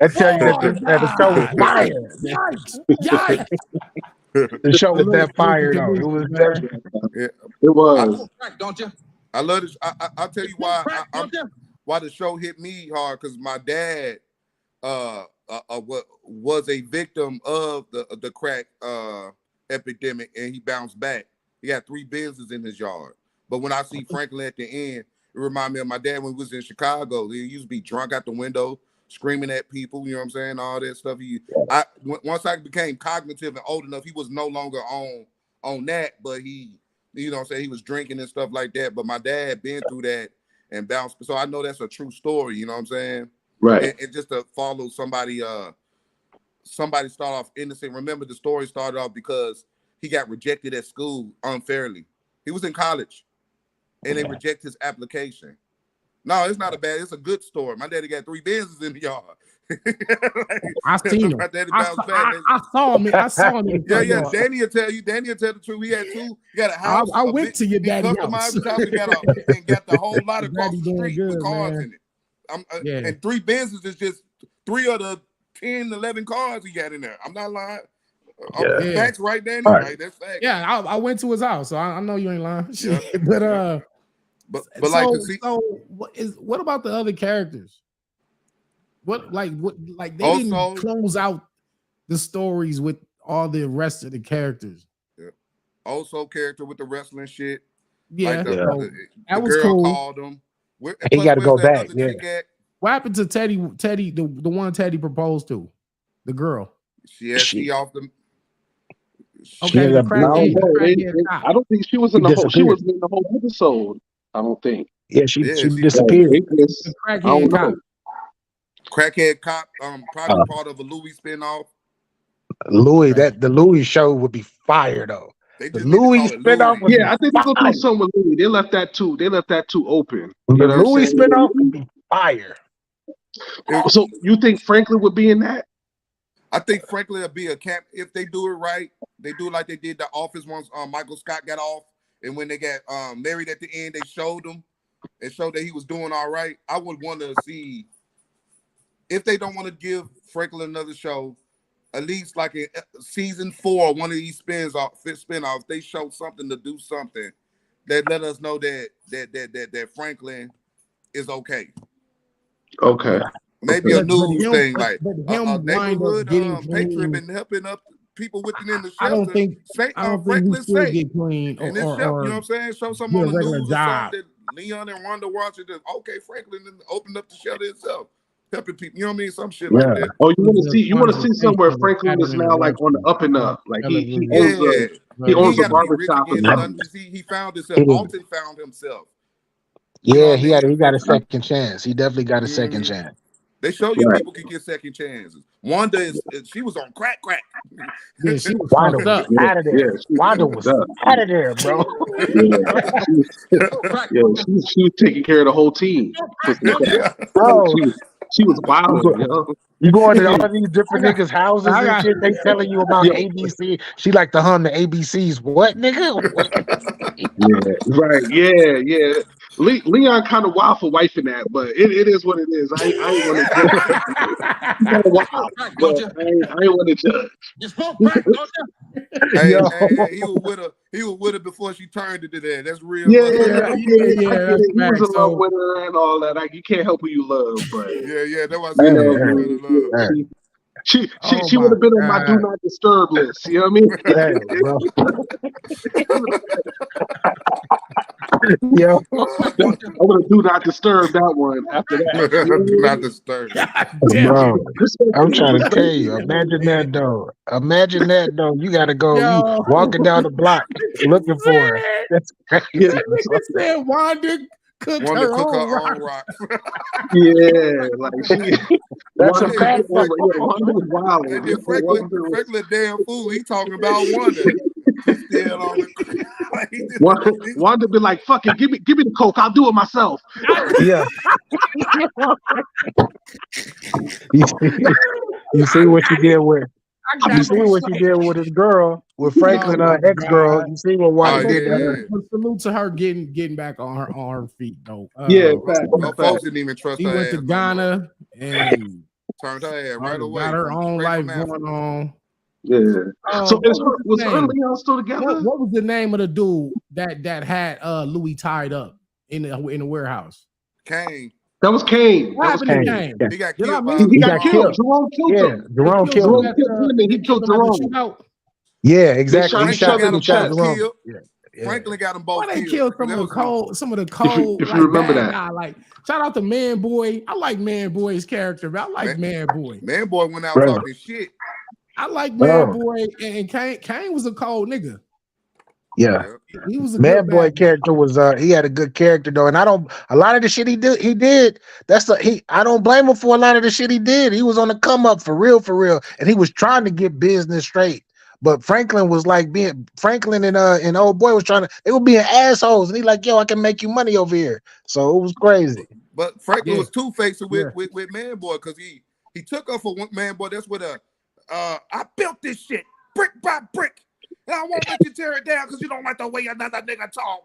I tell you that the show was fire. Yikes! The show was that fire though. It was that. It was. Don't you? I love this. I'll tell you why. Why the show hit me hard, because my dad was a victim of the crack epidemic, and he bounced back. He had 3 businesses in his yard. But when I see Franklin at the end, it reminds me of my dad when he was in Chicago. He used to be drunk out the window, screaming at people, you know what I'm saying? All that stuff. Once I became cognitive and old enough, he was no longer on that, but he, you know what I'm saying, he was drinking and stuff like that. But my dad been through that and bounced. So I know that's a true story, you know what I'm saying? Right. And just to follow somebody start off innocent. Remember, the story started off because he got rejected at school unfairly. He was in college and they reject his application. No, it's not it's a good story. My daddy got 3 businesses in the yard. I seen him. I saw him. I saw him. Yeah. Danny will tell the truth. He had 2. He got a house. I went to your daddy's house. He got the whole lot across the street with cars in it. And 3 businesses is just 3 of the 10, 11 cars he got in there. I'm not lying. Facts, right, Danny? Right, that's facts. Yeah, I went to his house, so I know you ain't lying. Yeah. But so what about the other characters? What they didn't close out the stories with all the rest of the characters. Yeah. Also, character with the wrestling shit. Yeah, the that was girl cool. Called him. He got to go back. Yeah. What happened to Teddy? The one Teddy proposed to, the girl. She off the. Okay, I don't think she was in the whole. She was in the whole episode. I don't think. Yeah, she disappeared. Crackhead cop. Crackhead cop. Probably part of a Louis spinoff. Louis, the Louis show would be fire though. The Louis spinoff. Yeah, I think they're gonna do something with Louis. They left that too. Open. The Louis spinoff would be fire. So you think Franklin would be in that? I think Franklin will be a camp if they do it right. They do it like they did The Office once. Michael Scott got off, and when they got married at the end, they showed him and showed that he was doing all right. I would want to see if they don't want to give Franklin another show, at least like in season 4, one of these spinoffs. They show something to do something that let us know that Franklin is okay. Okay. Maybe a news thing like a neighborhood patriot been helping up people within the shelter. I don't think Franklin's safe. Get clean in this shelter, you know what I'm saying? Show something on the news or something that Leon and Rhonda watching. Okay, Franklin opened up the shelter itself, helping people. You know what I mean? Some shit like that. Oh, you want to see somewhere Franklin is now like on the up and up. Like he owns a barbershop. He found himself. Alton found himself. Yeah, he got a second chance. He definitely got a second chance. They show you people can get second chances. Wanda she was on crack. Yeah, she was Wanda was out of there. Wanda was out of there, bro. She was taking care of the whole team. Bro, she was wild. You going to all these different niggas' houses and shit. They telling you about ABC. She like to hum the ABCs. What, nigga? Right. Yeah. Leon kind of wild for wifing that, but it is what it is. I ain't want to. I ain't want to judge. You smoke crack, don't you? He was with her before she turned into that. That's real. Yeah. He was in love with her and all that. Like, you can't help who you love, but that was love. She would have been on my do not disturb list. You know what I mean? Yo, I would have do not disturb that one after that. Do not disturb. Bro, I'm trying to tell you. Imagine that though. You got to go. You walking down the block looking for her. That's crazy. Said Wanda cooked her own rock. Yeah, like that's a fact. Wanda was wild. Franklin damn fool. He talking about Wanda. Still on the Wanda be like, fuck it, give me the coke. I'll do it myself. Yeah. You see what you did with You see what she did with his girl, with Franklin, ex-girl. You see what Wanda did to her. But salute to her getting back on her feet though. Folks didn't even trust her. She went to Ghana and turned her ass right away. Got her own life going on. Yeah. So was her and Leon still together? What was the name of the dude that had Louis tied up in the warehouse? Kane. That was Kane. What happened to Kane? He got killed. He got killed. Jerome killed him. Jerome killed him. He killed Jerome. Yeah, exactly. He shot him Jerome. Franklin got them both. Why they killed some of the cold. If you remember that, guy. Like shout out to Man Boy. I like Man Boy's character. But I like Man Boy. Man Boy went out talking shit. I like Man Boy and Kane was a cold nigga. Yeah, he was a Man Boy character was he had a good character though, and a lot of the shit he did. I don't blame him for a lot of the shit he did. He was on the come up for real, and he was trying to get business straight. But Franklin was like and old boy was they were being assholes, and he like, yo, I can make you money over here. So it was crazy. But Franklin was two-faced with Man Boy because he took her for one Man Boy. That's what I built this shit brick by brick. And I won't let you tear it down because you don't like the way another nigga talk.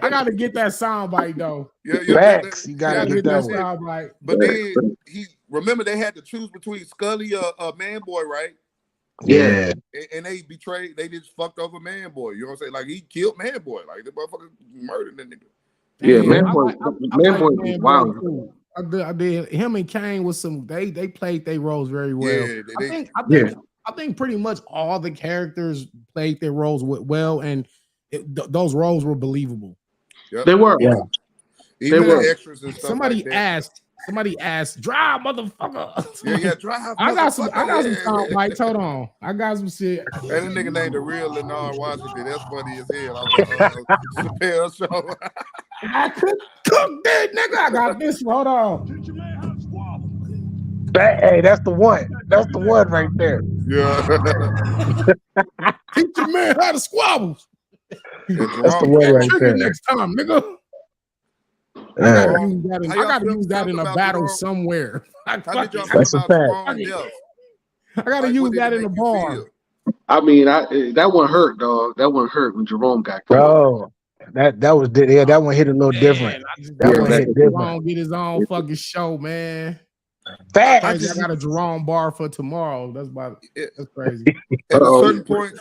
I gotta get that soundbite though. Facts. You gotta get that soundbite. But then remember they had to choose between Scully or Man Boy, right? Yeah. And they betrayed. They just fucked over Man Boy. You know what I'm saying? Like he killed Man Boy. Like the motherfucker murdered that nigga. Yeah, Man Boy was wild. I did. Him and Kane was they played their roles very well. Yeah, I think pretty much all the characters played their roles well, and those roles were believable. Yep. They were. Yeah. Even the extras and stuff. Somebody asked, drive, motherfucker. Yeah, drive. I got some sound bites. Hold on. I got some shit. And the nigga named the real Lenard Washington. That's funny as hell. On Chappelle show. I could cook that nigga. I got this one. Hold on. Hey, that's the one. That's the one right there. Yeah. Teach your man how to squabble. That's the one right there. Next time, nigga. I gotta use that in a battle somewhere. That's a fact. I gotta use that in a bar. I mean, that one hurt, dog. That one hurt when Jerome got killed. Bro, that one hit a little different. That one hit different. Jerome get his own fucking show, man. Facts. I got a Jerome bar for tomorrow. That's crazy. At a certain point,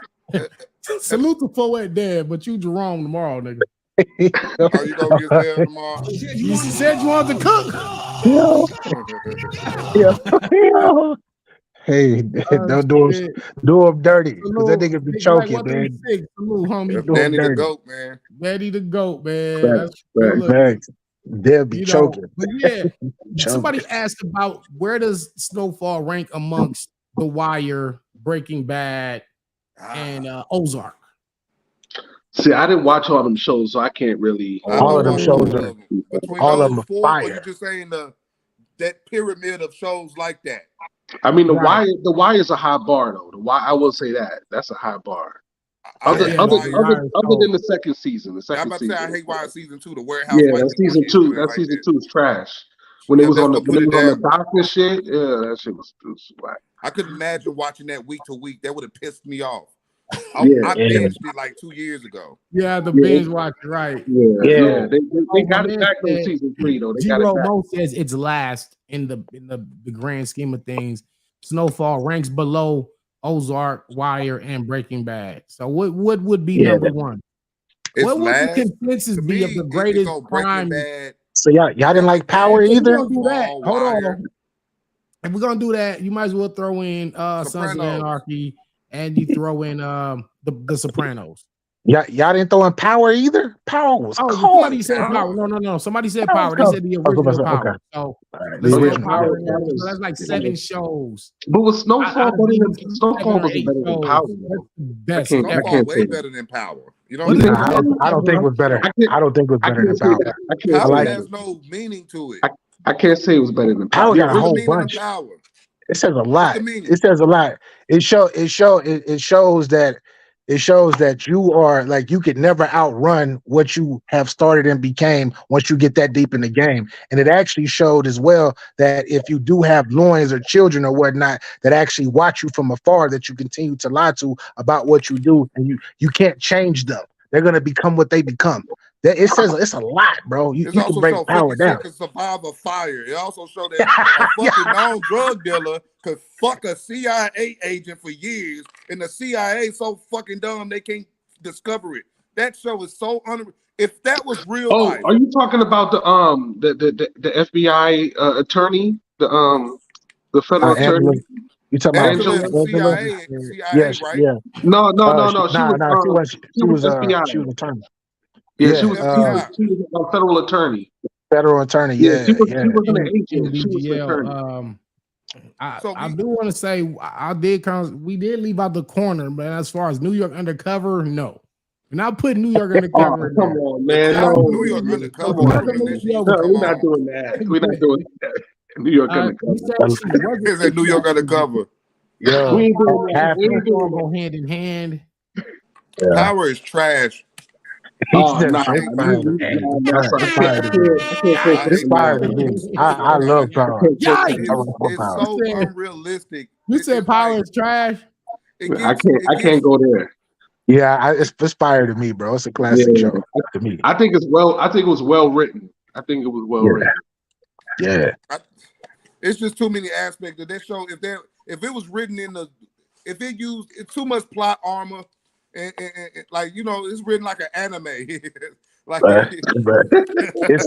salute to Foet Dad, but you Jerome tomorrow, nigga. You gonna get there tomorrow? You said you wanted to cook. Yeah. Hey, don't do him dirty because that nigga be choking, like, man. Salute, homie. Danny the goat, man. Danny the goat, man. Facts. They'll be choking. But yeah, somebody asked about where does Snowfall rank amongst The Wire, Breaking Bad, and Ozark. See, I didn't watch all them shows, so I can't really. All of them shows are all of them fire. You're just saying that pyramid of shows like that. I mean, The Wire is a high bar, though. I will say that that's a high bar. Other than the second season, I'm about to say I hate Wire season 2. The warehouse. Yeah, that season 2. That season 2 is trash. When it was on the dock and shit, that shit was whack. I couldn't imagine watching that week to week. That would have pissed me off. I binged it like 2 years ago. Yeah, the binge watch, right? Yeah. They got it back in season 3 though. Zero Mo says it's last in the grand scheme of things. Snowfall ranks below Ozark, Wire, and Breaking Bad. So what would be number one? What would the consensus be of the greatest crime? So y'all didn't like Power either? Do that. Hold on. If we're gonna do that, you might as well throw in Sons of Anarchy. And you throw in the Sopranos. Y'all didn't throw in Power either? Power was cold. Somebody said Power. No. Somebody said Power. They said the original Power. Okay. So the original Power. So that's like 7 shows. But with Snowfall, Snowfall was better than Power. Best. Snowfall way better than Power. You know, I don't think it was better. I don't think it was better than Power. Power has no meaning to it. I can't say it was better than Power. Power got a whole bunch. It says a lot. It says a lot. It shows that it shows that you are like you could never outrun what you have started and became once you get that deep in the game. And it actually showed as well that if you do have loins or children or whatnot that actually watch you from afar, that you continue to lie to about what you do, and you can't change them. They're gonna become what they become. It says it's a lot, bro. It's You can also break show 50 power down. Cent can survive a fire. It also showed that a Yeah. fucking known drug dealer could fuck a CIA agent for years, and the CIA so fucking dumb they can't discover it. That show is so if that was real Oh, life. are you talking about the FBI attorney, the federal Angela, attorney, you talking about Angela Angela? is a Angela? CIA, Yes, right? yeah. No, no, no, no. Nah, nah. She was FBI. She was attorney. Yeah, Yeah, FBI. she was a federal attorney. federal attorney. Yeah, Yeah, yeah. she wasn't an agent. She was an NBGL. attorney. I do want to say we did leave out the corner, but as far as New York Undercover, no. We're not putting New York Undercover in Come there. on, The man. classic No, New York come Undercover on. was when that shit used No, to come we're not on. doing that. We're not doing that. New York Undercover. You said she wasn't. Is that New York Undercover? Yo, We ain't doing that. half We ain't doing Go that. hand in hand. Power is trash. he Oh, said nah. it's fire. It's Fire to me. I can't It's take that, fire to man. me. I love I power. can't take Yikes! that, I man. rock with It's power. so You said- unrealistic. You said Power is trash. I can't go there. Yeah, it's fire to me, bro. It's a classic show to me. I think it was well written. I think it was well written. Yeah. It's just too many aspects of that show. If it was written if it used too much plot armor, and like it's written like an anime. Like It's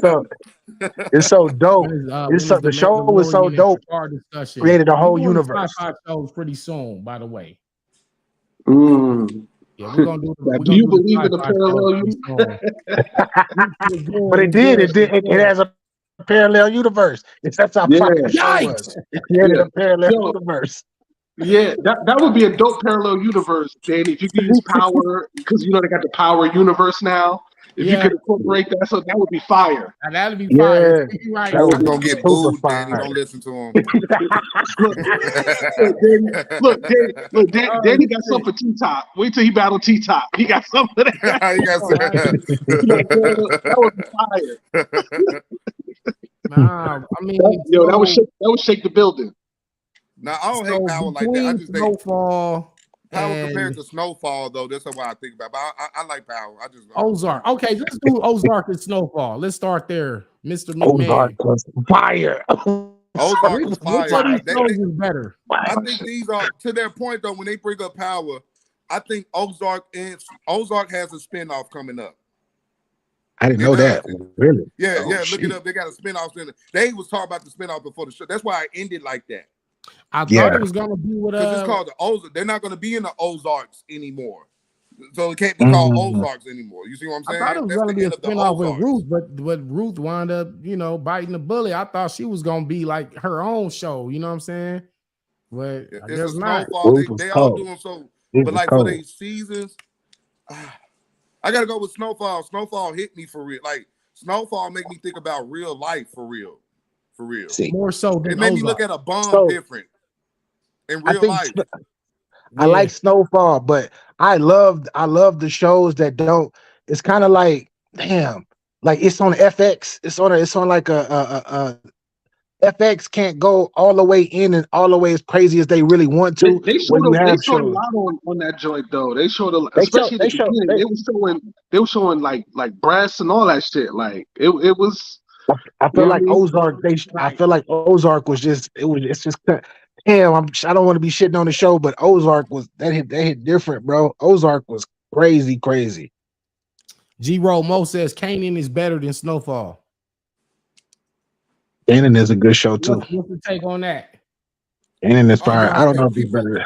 so dope. The show was so dope. Created a whole universe. Sci-fi shows pretty soon, by the way. Mm. Yeah, we're gonna do. Do you believe in the parallel universe? But it did. It has a parallel universe. That's how fire the show was. It created a parallel universe. Yeah, that would be a dope parallel universe, Danny. If you could use power, because they got the power universe now. If you could incorporate that, so that would be fire. That'd be fire. Yeah, Right. That was gonna get booed, Danny. Don't listen to him. look, Danny got something for T-Top. Wait till he battle T-Top. He got something for that. He got that would be fire. Nah, I mean, that would shake the building. Now I don't hate Power like that. I just think Snowfall. Power compared to Snowfall, though, that's what I think about. But I like Power. I just Ozark. Okay, let's do Ozark and Snowfall. Let's start there, Mr. Ozark McMahon. was fire. Ozark was fire. Is better. I think these are to their point though. When they bring up Power, I think Ozark has a spinoff coming up. I didn't know that. Really? Yeah, look it up. They got a spinoff in it. They was talking about the spinoff before the show. That's why I ended like that. I thought it was gonna be with because it's called the Ozark. They're not gonna be in the Ozarks anymore, so it can't be called Ozarks anymore. You see what I'm saying? I thought it was That's gonna be a spinoff with Ozarks. Ruth, but Ruth wound up, biting the bullet. I thought she was gonna be like her own show. You know what I'm saying? But I it's guess a not. Snowfall. They all doing so, but like for these seasons, I gotta go with Snowfall. Snowfall hit me for real. Like Snowfall make me think about real life for real. For real. More so than it made me look at a bomb different in real life. I like Snowfall, but I love the shows that don't. It's kind of like, damn, like it's on FX. It's on like a FX can't go all the way in and all the way as crazy as they really want to. They showed a lot on that joint though. They showed especially at the beginning. They were showing like breasts and all that shit. Like it was. I feel like Ozark. I feel like Ozark was just. It's just. Damn, I don't want to be shitting on the show, but Ozark was that hit different, bro. Ozark was crazy. G. Roll Mo says Kanan is better than Snowfall. Kanan is a good show too. What's the take on that? Kanan is fire. I don't know if it's better.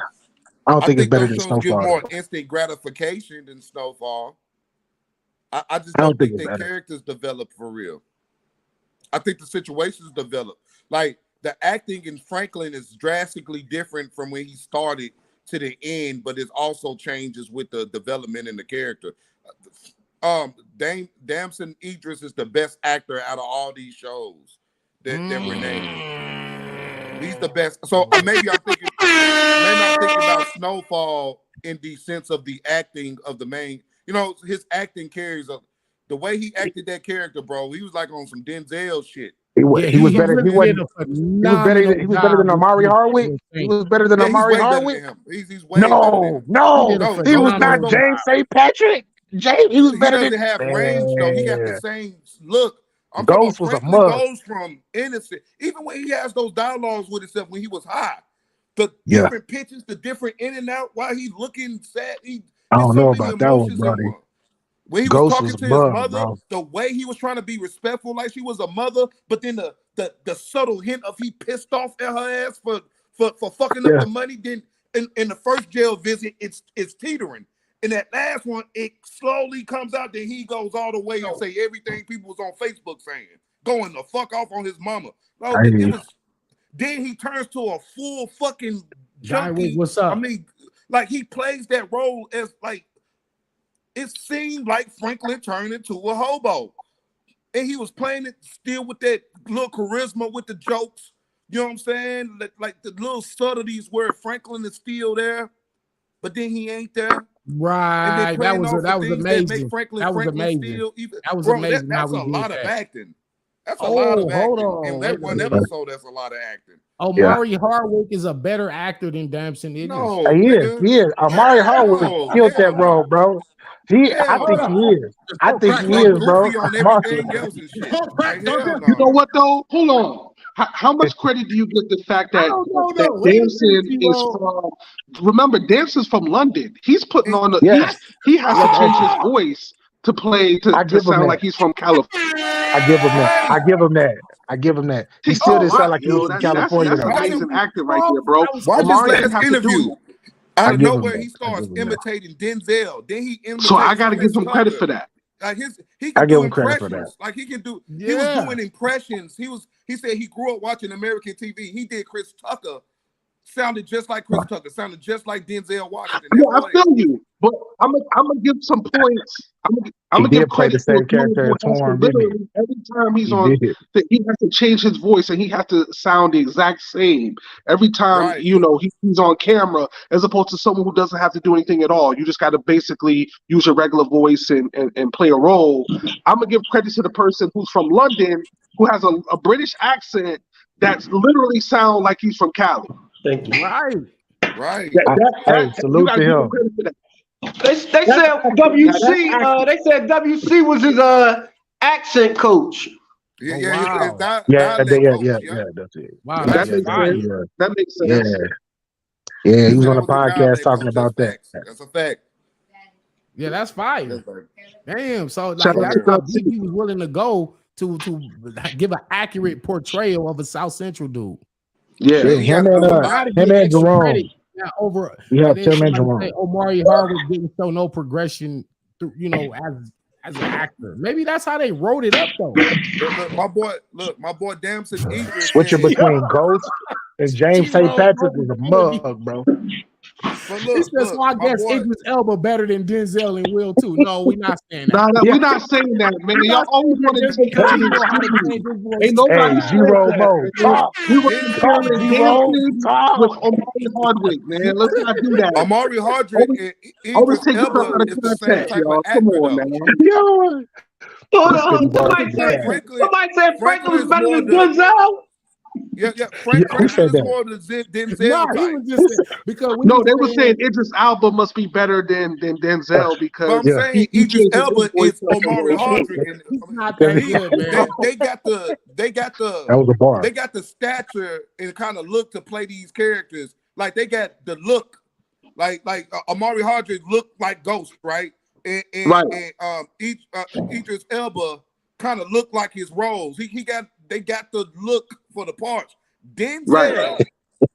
I don't think it's better than Snowfall. Give more instant gratification than Snowfall. I just don't think their characters develop for real. I think the situations develop. Like the acting in Franklin is drastically different from when he started to the end, but it also changes with the development in the character. Damson Idris is the best actor out of all these shows that were named. He's the best. So maybe I'm thinking about Snowfall in the sense of the acting of the main. You know, his acting carries up. The way he acted that character, bro, he was like on some Denzel shit. He was better. He really wasn't. He was better than Amari Hardwick. He was better than Yeah, he's Amari way better Hardwick. than him. He's way better than him. No, he was not no. James St. Patrick. James, he was better than. He doesn't have range though. He got the same look. I'm Ghost talking was a Franklin mug. goes from innocent, even when he has those dialogues with himself when he was high. The different pitches, the different in and out, while he's looking sad. I don't know about that one, buddy. When he Ghost was talking to his mother, bro. the way he was trying to be respectful, like she was a mother, but then the subtle hint of he pissed off at her ass for fucking up the money. Then in the first jail visit, it's teetering. In that last one, it slowly comes out. Then he goes all the way and say everything people was on Facebook saying, going the fuck off on his mama. No, then he turns to a full fucking junkie. What's up? I mean, like he plays that role as like. It seemed like Franklin turned into a hobo. And he was playing it still with that little charisma with the jokes. You know what I'm saying? Like the little subtleties where Franklin is still there, but then he ain't there. Right. That was amazing. That was amazing. That was amazing. That's a lot of acting. That's a lot of acting. Hold on. In that one episode, that's a lot of acting. Omari Hardwick is a better actor than Damson Idris. No, he is. Amari Hardwick killed that role, bro. I think he is, bro. You know what though? Hold on. How much credit do you give the fact that Damson is from? Remember, Damson's from London. He's putting on he has to change his voice to play to sound like he's from California. I give him that. He still didn't sound like he was from California. That's amazing acting right there, bro. Watch his last interview. Out of nowhere, he starts imitating Denzel. Then he imitates. So I got to give him credit for that. Like he can do impressions. Like he can do. He was doing impressions. He said he grew up watching American TV. He did Chris Tucker. Sounded just like Chris Tucker. Sounded just like Denzel Washington. Yeah, I feel you, but I'm gonna give some points. I'm gonna give credit the same character as Torn. Literally, every time he's on, he has to change his voice and he has to sound the exact same every time. You know, he's on camera, as opposed to someone who doesn't have to do anything at all. You just got to basically use your regular voice and play a role. I'm gonna give credit to the person who's from London, who has a British accent that's literally sound like he's from Cali. Thank you. Right. Salute to him. They said WC. They said WC was his accent coach. That's it. Wow, that makes sense. Yeah, he was on a podcast talking about that. That's a fact. Yeah, that's fire. Damn. So like, that's how deep he was willing to go to give an accurate portrayal of a South Central dude. Yeah, him and Jerome. Tim and Jerome. Omari Hardwick didn't show no progression through, as an actor. Maybe that's how they wrote it up though. Look, my boy Damson Idris. Switching between Ghost and James St. Patrick is a mug, bro. So I guess Idris Elba better than Denzel and Will too. No, we're not saying that. No, we're not saying that, man. Y'all always want to take Ain't nobody zero mode. We were comparing with Omari Hardwick, man. Let's not do that. Omari Hardwick and Idris Elba is the same type of actor. Come on, man. Hold on. Somebody said Franklin was better than Denzel. Yeah. Franklin is more than Denzel. No, he was just because they were saying Idris Elba must be better than Denzel because I'm saying Idris Elba is Omari Hardwick. Not that good, man. They got that was a bar. They got the stature and kind of look to play these characters. Like they got the look, like Omari Hardwick looked like Ghost, right? And Idris Elba kind of looked like his roles. They got the look for the parts. Denzel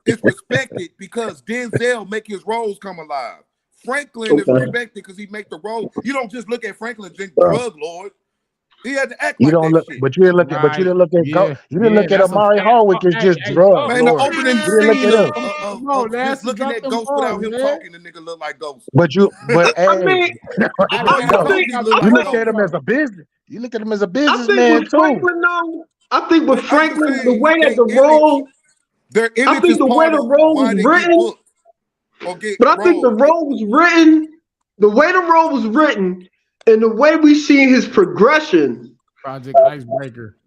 is respected because Denzel make his roles come alive. Franklin is respected because he make the role. You don't just look at Franklin as drug lord. He had to act like that shit. But you didn't look at. You didn't look at Omari Hardwick as just drug. Man, the opening scene of just looking at Ghost without him talking, the nigga look like Ghost. But you look at him as a business. You look at him as a businessman too. I think with Franklin, the way that the role, their I think the way the role was written, or get But I think the roles. role was written, the way the role was written, and the way we see his progression. Project Icebreaker.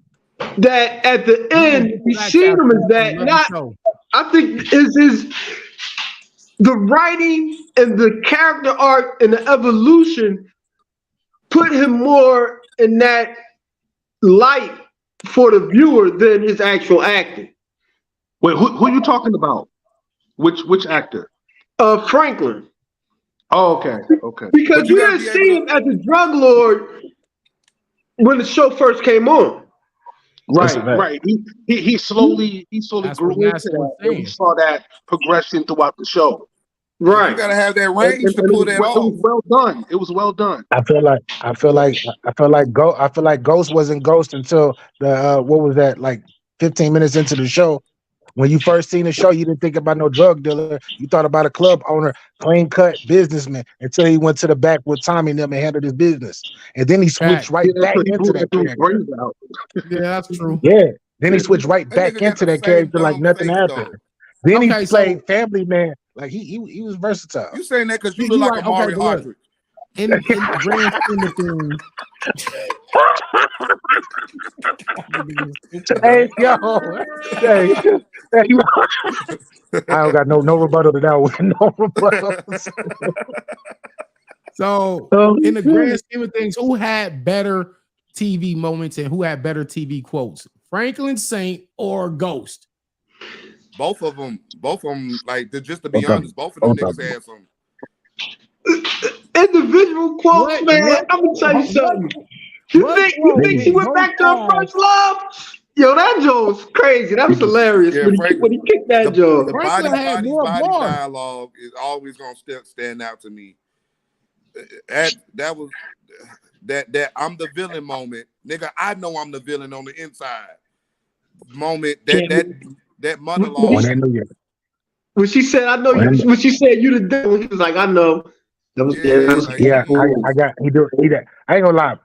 That at the end we Black see him Captain as that. on Not, show. I think is the writing and the character arc and the evolution put him more in that light for the viewer than his actual acting. Wait, who are you talking about? Which actor? Franklin. Oh, okay. Because But you we gotta didn't be see able him as a drug lord when the show first came on. Right. He slowly That's grew what into NASA was that, and we saying. saw that progression throughout the show. But you Right. gotta have that And range to it pull was that well, off. done. It was well done. I feel like Ghost wasn't Ghost until the what was that, like 15 minutes into the show. When you first seen the show, you didn't think about no drug dealer. You thought about a club owner, clean cut businessman, until he went to the back with Tommy and them and handled his business. And then he switched right Yeah, back so he into blew that that dude's character. brains out. Yeah, that's true. Yeah. Then he switched right That back nigga got into the that same character like dumb nothing face happened. though. Then he Okay, so played Family Man. Like he was versatile. You saying that because you you look like right. Amari Okay, but look, Hardrick. in the grand scheme of things, Hey, yo. Hey, hey, I don't got no rebuttal to that one. No rebuttal. so in the grand scheme of things, who had better TV moments and who had better TV quotes? Franklin Saint or Ghost? Both of them, like just to be honest, both of them niggas had some. Individual quotes, man. I'm gonna tell you something. You think she went back to her first love? Yo, that joke was crazy. That was hilarious Yeah, when he kicked that joke. The body dialogue is always gonna stand out to me. That was that I'm the villain moment, nigga. I know I'm the villain on the inside moment. That monologue. When she said, "I know you," when she said, "You the devil," he was like, "I know." That was He I ain't gonna lie.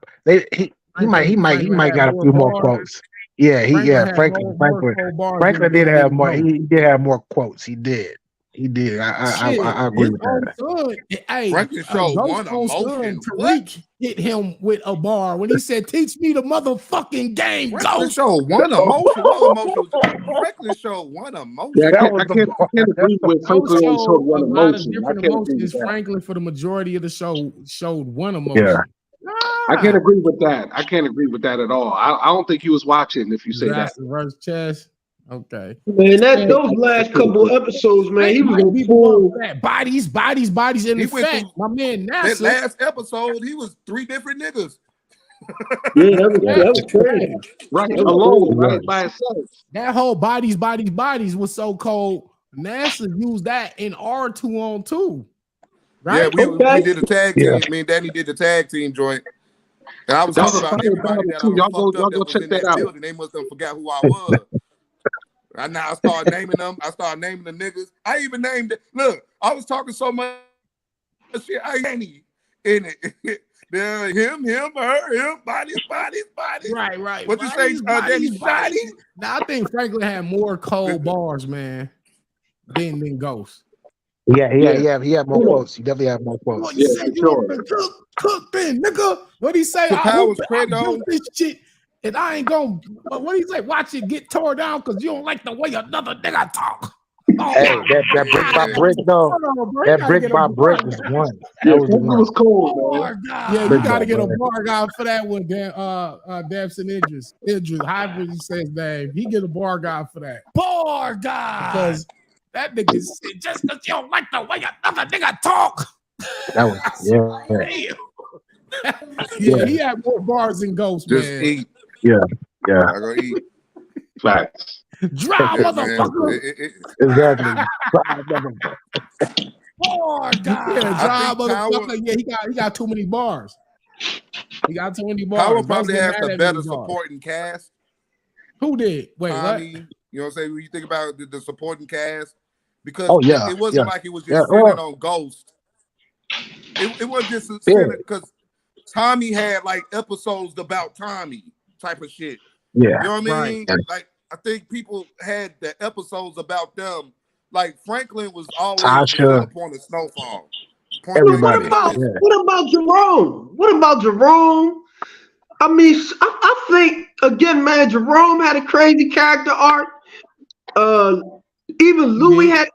He might got a few more quotes. Yeah, Franklin did have more. He did have more quotes. He did. I agree with that. Hey, Franklin showed one emotion. Tariq hit him with a bar when he said, "Teach me the motherfucking game." Franklin showed one emotion. What emotion? Franklin showed one emotion. Yeah, I can't agree with Franklin only showed one emotion. I can't agree with that. Franklin, for the majority of the show, showed one emotion. Yeah. I can't agree with that. I can't agree with that at all. I don't think he was watching if you say that. Versus chess. Okay. Man, those last couple episodes, man, he was on full bodies in effect. My man NASA. That last episode, he was 3 different niggas. Yeah, that was crazy. Right, alone, right, by himself. That whole bodies was so cold. NASA used that in our 2-on-2. Right? Yeah, we did a tag team. I mean, Danny did the tag team joint. And I was talking about everybody that I fucked up that was in that building. They must have forgot who I was. And now I started naming them. I started naming the niggas. I even named it. Look, I was talking so much shit. I ain't in it. Him, her, him, bodies. Right. What you say, Danny? Bodies? Now I think Franklin had more cold bars, man, than Ghost. Yeah, he had more quotes. He definitely had more quotes. What you say? You cook then, nigga. What he say? I built this shit, and I ain't gonna. What he say? Watch it get tore down because you don't like the way another nigga talk. Oh, hey, that brick by brick though. That brick by brick is one. That was cold, man. Yeah, you gotta get a bar guy for that one. Damson Idris, however he says his name, he get a bar guy for that. Bar guy, because that nigga just because you don't like the way another nigga talk. That was yeah, he had more bars than Ghost. Just man. Eat. Yeah. I go eat. Facts. Dry motherfucker. Exactly. Bar guy. Yeah, dry motherfucker. Yeah, he got too many bars. He got too many bars. Power probably has the better supporting cast. Who did? Wait, Tommy, what? You know what I'm saying? When you think about the supporting cast, because it wasn't like it was just centered on Ghost. It wasn't just centered because Tommy had like episodes about Tommy type of shit. Yeah. You know what I mean? Like I think people had the episodes about them like Franklin was always the Tasha, center point of Snowfall. everybody. What about Jerome? What about Jerome? I mean, I think again, man, Jerome had a crazy character arc. Even Louis Yeah.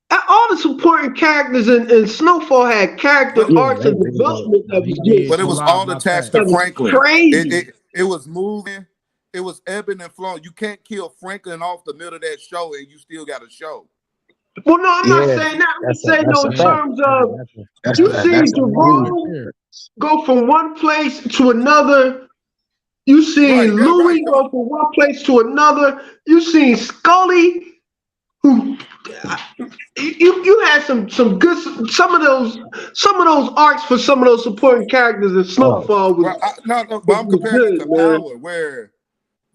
had all the supporting characters in Snowfall had character But, arcs and development that he was did. just but it was all attached to that was Franklin. crazy. It was moving. It was ebbing and flowing. You can't kill Franklin off the middle of that show and you still got a show. Well, no, I'm not saying that. I'm saying no in terms of you see Jerome go from one place to another. You seen Louis go from one place to another. You seen Scully, who you had some good some of those arcs for some of those supporting characters in Snowfall was. But I'm comparing it to Power, where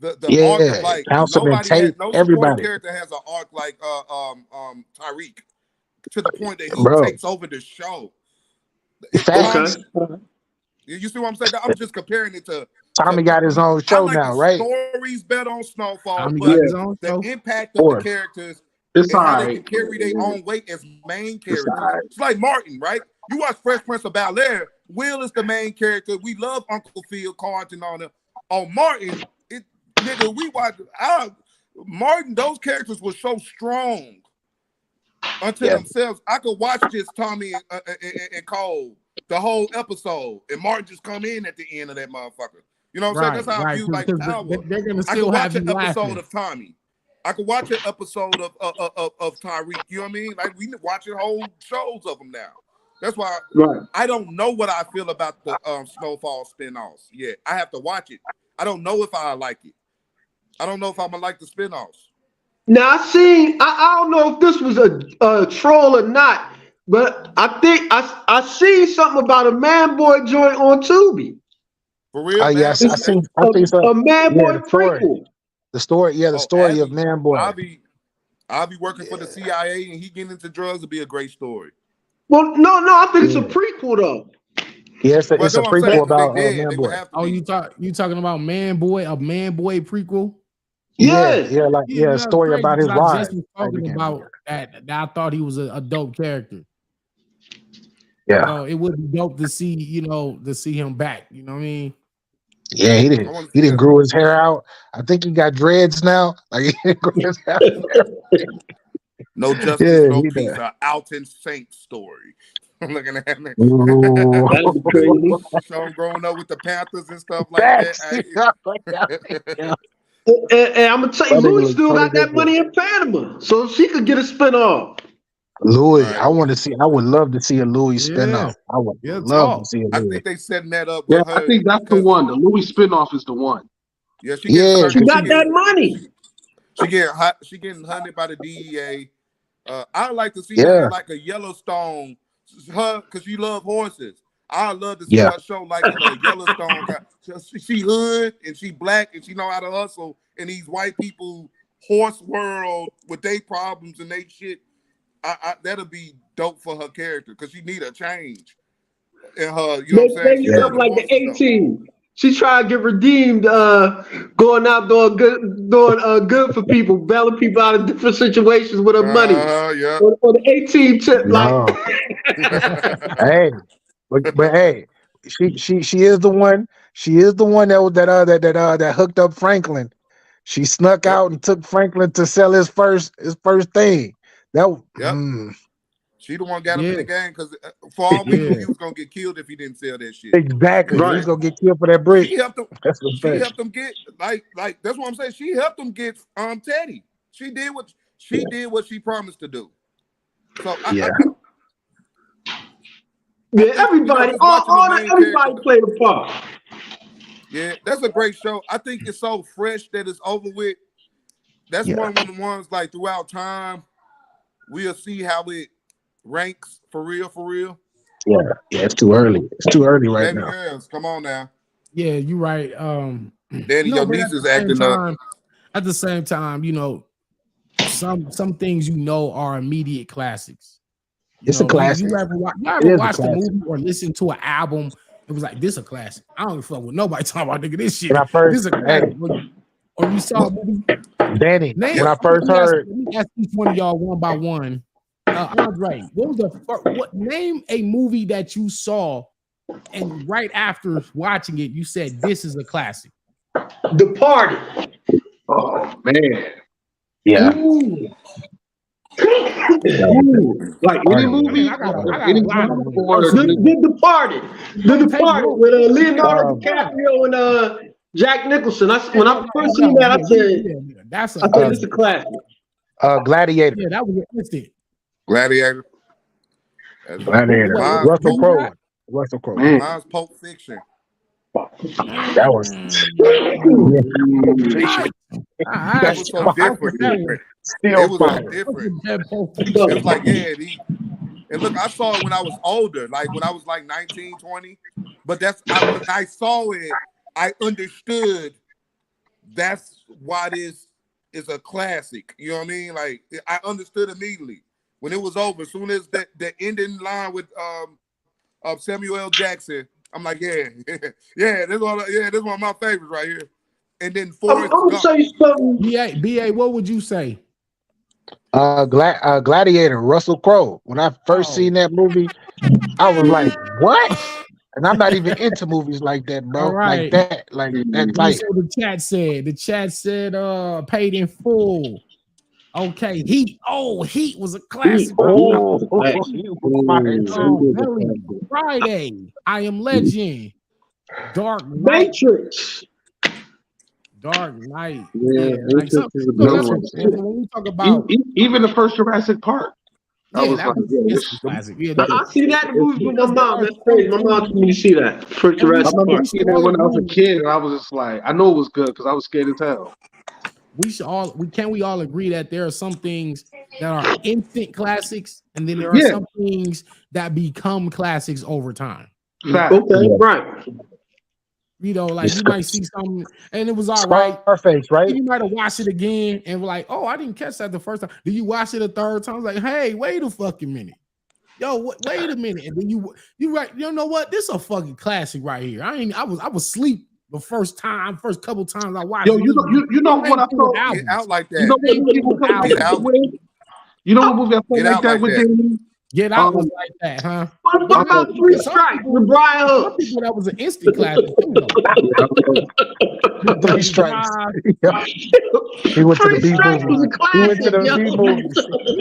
the arc is like no supporting character has an arc like Tyreek, to the point that he takes over the show. You see what I'm saying? I'm just comparing it to Tommy got his own show now, right? Stories better on Snowfall, Tommy but got the impact of the characters and how they can carry their own weight as main characters. It's like Martin, right? You watch Fresh Prince of Bel-Air. Will is the main character. We love Uncle Phil, Carlton, on them. On Martin, we watch Martin. Those characters were so strong unto themselves. I could watch this Tommy and Cole the whole episode, and Martin just come in at the end of that motherfucker. You know what I'm saying? That's how I view like Power. They're gonna I still could have watch an episode laughing. of Tommy. I could watch an episode of Tyreek. You know what I mean? Like we watching whole shows of them now. That's why I don't know what I feel about the Snowfall spinoffs yet. I have to watch it. I don't know if I like it. I don't know if I'm gonna like the spinoffs. Now I don't know if this was a troll or not, but I think I see something about a Man Boy joint on Tubi. For real? Yes, I think so. A Man Boy prequel. The story of Man Boy. I'll be working for the CIA and he getting into drugs would be a great story. Well, no, I think it's a prequel though. Yeah, it's a prequel about Man Boy. Oh, you talking about Man Boy? A Man Boy prequel? Yeah, a story about his life. I just was talking about that I thought he was a dope character. Yeah, so it would be dope to see, to see him back. You know what I mean? Yeah, he didn't grow his hair out. I think he got dreads now. Like he didn't grow his hair out. No justice, no peace. An Alton Saint story. I'm looking at him. So I'm growing up with the Panthers and stuff like that. And I'm gonna tell you, Louis still got that money in Panama, so she could get a spinoff. Louis, I would love to see a Louis spinoff. I would love to see a Louis. I think they setting that up. Yeah, I think that's the one. The Louis spinoff is the one. Yeah, she got that money. She getting hunted by the DEA. I'd like to see her like a Yellowstone, because she love horses. I'd love to see her show like a Yellowstone. She hood and she black and she know how to hustle in these white people horse world with their problems and they shit. That'll be dope for her character because she need a change in her. You know what I'm saying? Stuff like the 18. She tried to get redeemed, going out doing good for people, bailing people out of different situations with her money. Yeah. Or the 18 tip, Hey, but hey, she is the one. She is the one that hooked up Franklin. She snuck out and took Franklin to sell his first thing. She the one got him in the game because for all we knew, he was gonna get killed if he didn't sell that shit. Exactly, he was gonna get killed for that brick. She helped him get like that's what I'm saying. She helped him get Teddy. She did what she promised to do. So everybody played a part. Yeah, that's a great show. I think it's so fresh that it's over with. That's one of the ones like throughout time. We'll see how it ranks for real. Yeah, it's too early. It's too early right now. Girls, come on now. Yeah, you're right. Danny, your niece is acting up. At the same time, some things are immediate classics. It's a classic. You ever watch the movie or listen to an album? It was like, this a classic. I don't give a fuck with nobody talking about nigga. This shit. This a classic. Or you saw a movie. Danny, Name, when I first heard, let me ask each one of y'all one by one. Andre, what was name a movie that you saw and right after watching it, you said this is a classic? The Party. Oh man. yeah, Ooh. Like any movie, I got a any lot of them. The Party. The Party with Leonardo DiCaprio and Jack Nicholson. When I first seen that, I said this is a classic. Gladiator. Yeah, that was an instant. Gladiator. Gladiator. Russell Crowe. Russell Crowe. Mine's Pulp Fiction. That was That was so different. It was so different. It was like, yeah, and look, I saw it when I was older, like when I was like 19, 20. But when I saw it, I understood that's why this is a classic. You know what I mean? Like I understood immediately when it was over. As soon as the ending line with Samuel L. Jackson, I'm like, yeah, this is one of my favorites right here. And then Forrest I'm gonna tell you something. BA, what would you say? Gladiator, Russell Crowe. When I first seen that movie, I was like, what? And I'm not even into movies like that, bro. Right. Like that. Like that. Like so the chat said Paid in Full. Okay, Heat. Oh, Heat was a classic. Friday. I Am Legend. Dark Knight. Matrix. Dark Knight. Yeah, like is a good one. when we talk about even the first Jurassic Park. that was classic. Yeah, I see that in the movies with my mom. That's crazy. My mom told me to see that. First Jurassic Park. I remember seeing that when I was a kid, and I was just like, I know it was good because I was scared as hell. We all agree that there are some things that are instant classics, and then there are some things that become classics over time. Okay, right. You know, like you might see something and it was all right. Scarface, right? You might have watched it again and be like, oh, I didn't catch that the first time. Do you watch it a third time? Like, hey, wait a fucking minute. Yo, wait a minute. And then you right, you know what? This is a fucking classic right here. I was asleep the first couple times I watched it. You know what I thought? Get out like that. You know what movie I felt like that with Danny? Get Out was like that, huh? What about Three Strikes with Brian Hook? People that was an instant classic. Three Strikes. He went to the B movie. He went to the B movie.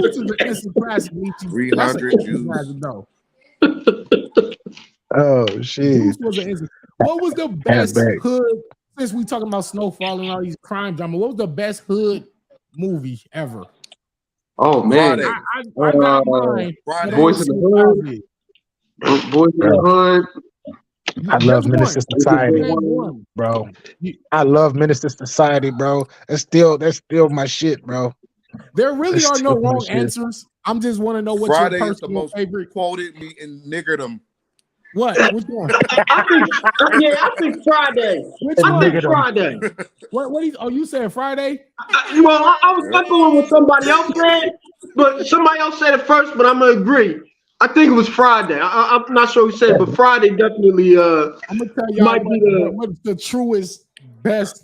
This is an instant classic. 300 Juice. Oh shit! What was the best hood? Since we talking about Snowfall and all these crime drama, what was the best hood movie ever? Oh man, I got mine. Boys in the Hood. Boys in the Hood. I love Minister Society, bro. I love Minister Society, bro. That's still my shit, bro. There really are no wrong answers. I'm just want to know what Friday your is the most favorite quoted me in niggerdom. What? Which one? I think Friday. I think Friday. What? You said Friday? I was echoing what somebody else said, but somebody else said it first. But I'm gonna agree. I think it was Friday. I'm not sure who said it, but Friday definitely. I'm gonna tell y'all what's the truest, best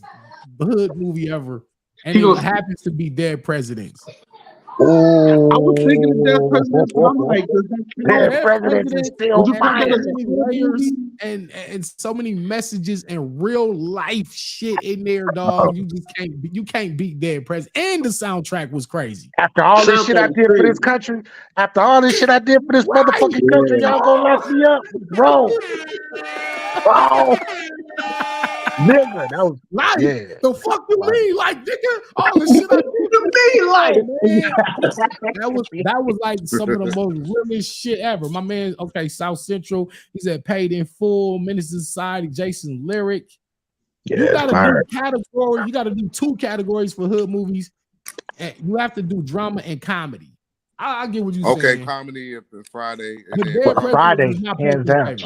hood movie ever, and it happens to be Dead Presidents. Oh, I was thinking of Dead Presidents, but I'm like, Dead Presidents is still layers and so many messages and real life shit in there, dog. You can't beat Dead President. And the soundtrack was crazy. After all this shit I did for this country, after all this shit I did for this motherfucking country, y'all gonna lock me up, bro. Nigga, that was The fuck you mean, like nigga? All the shit I did to me, like that was like some of the most realest shit ever. My man, South Central, he said Paid in Full, Minister Society, Jason Lyric. You gotta do categories. You gotta do 2 categories for hood movies, and you have to do drama and comedy. I get what you saying. Okay, comedy if it's Friday. Friday, hands down.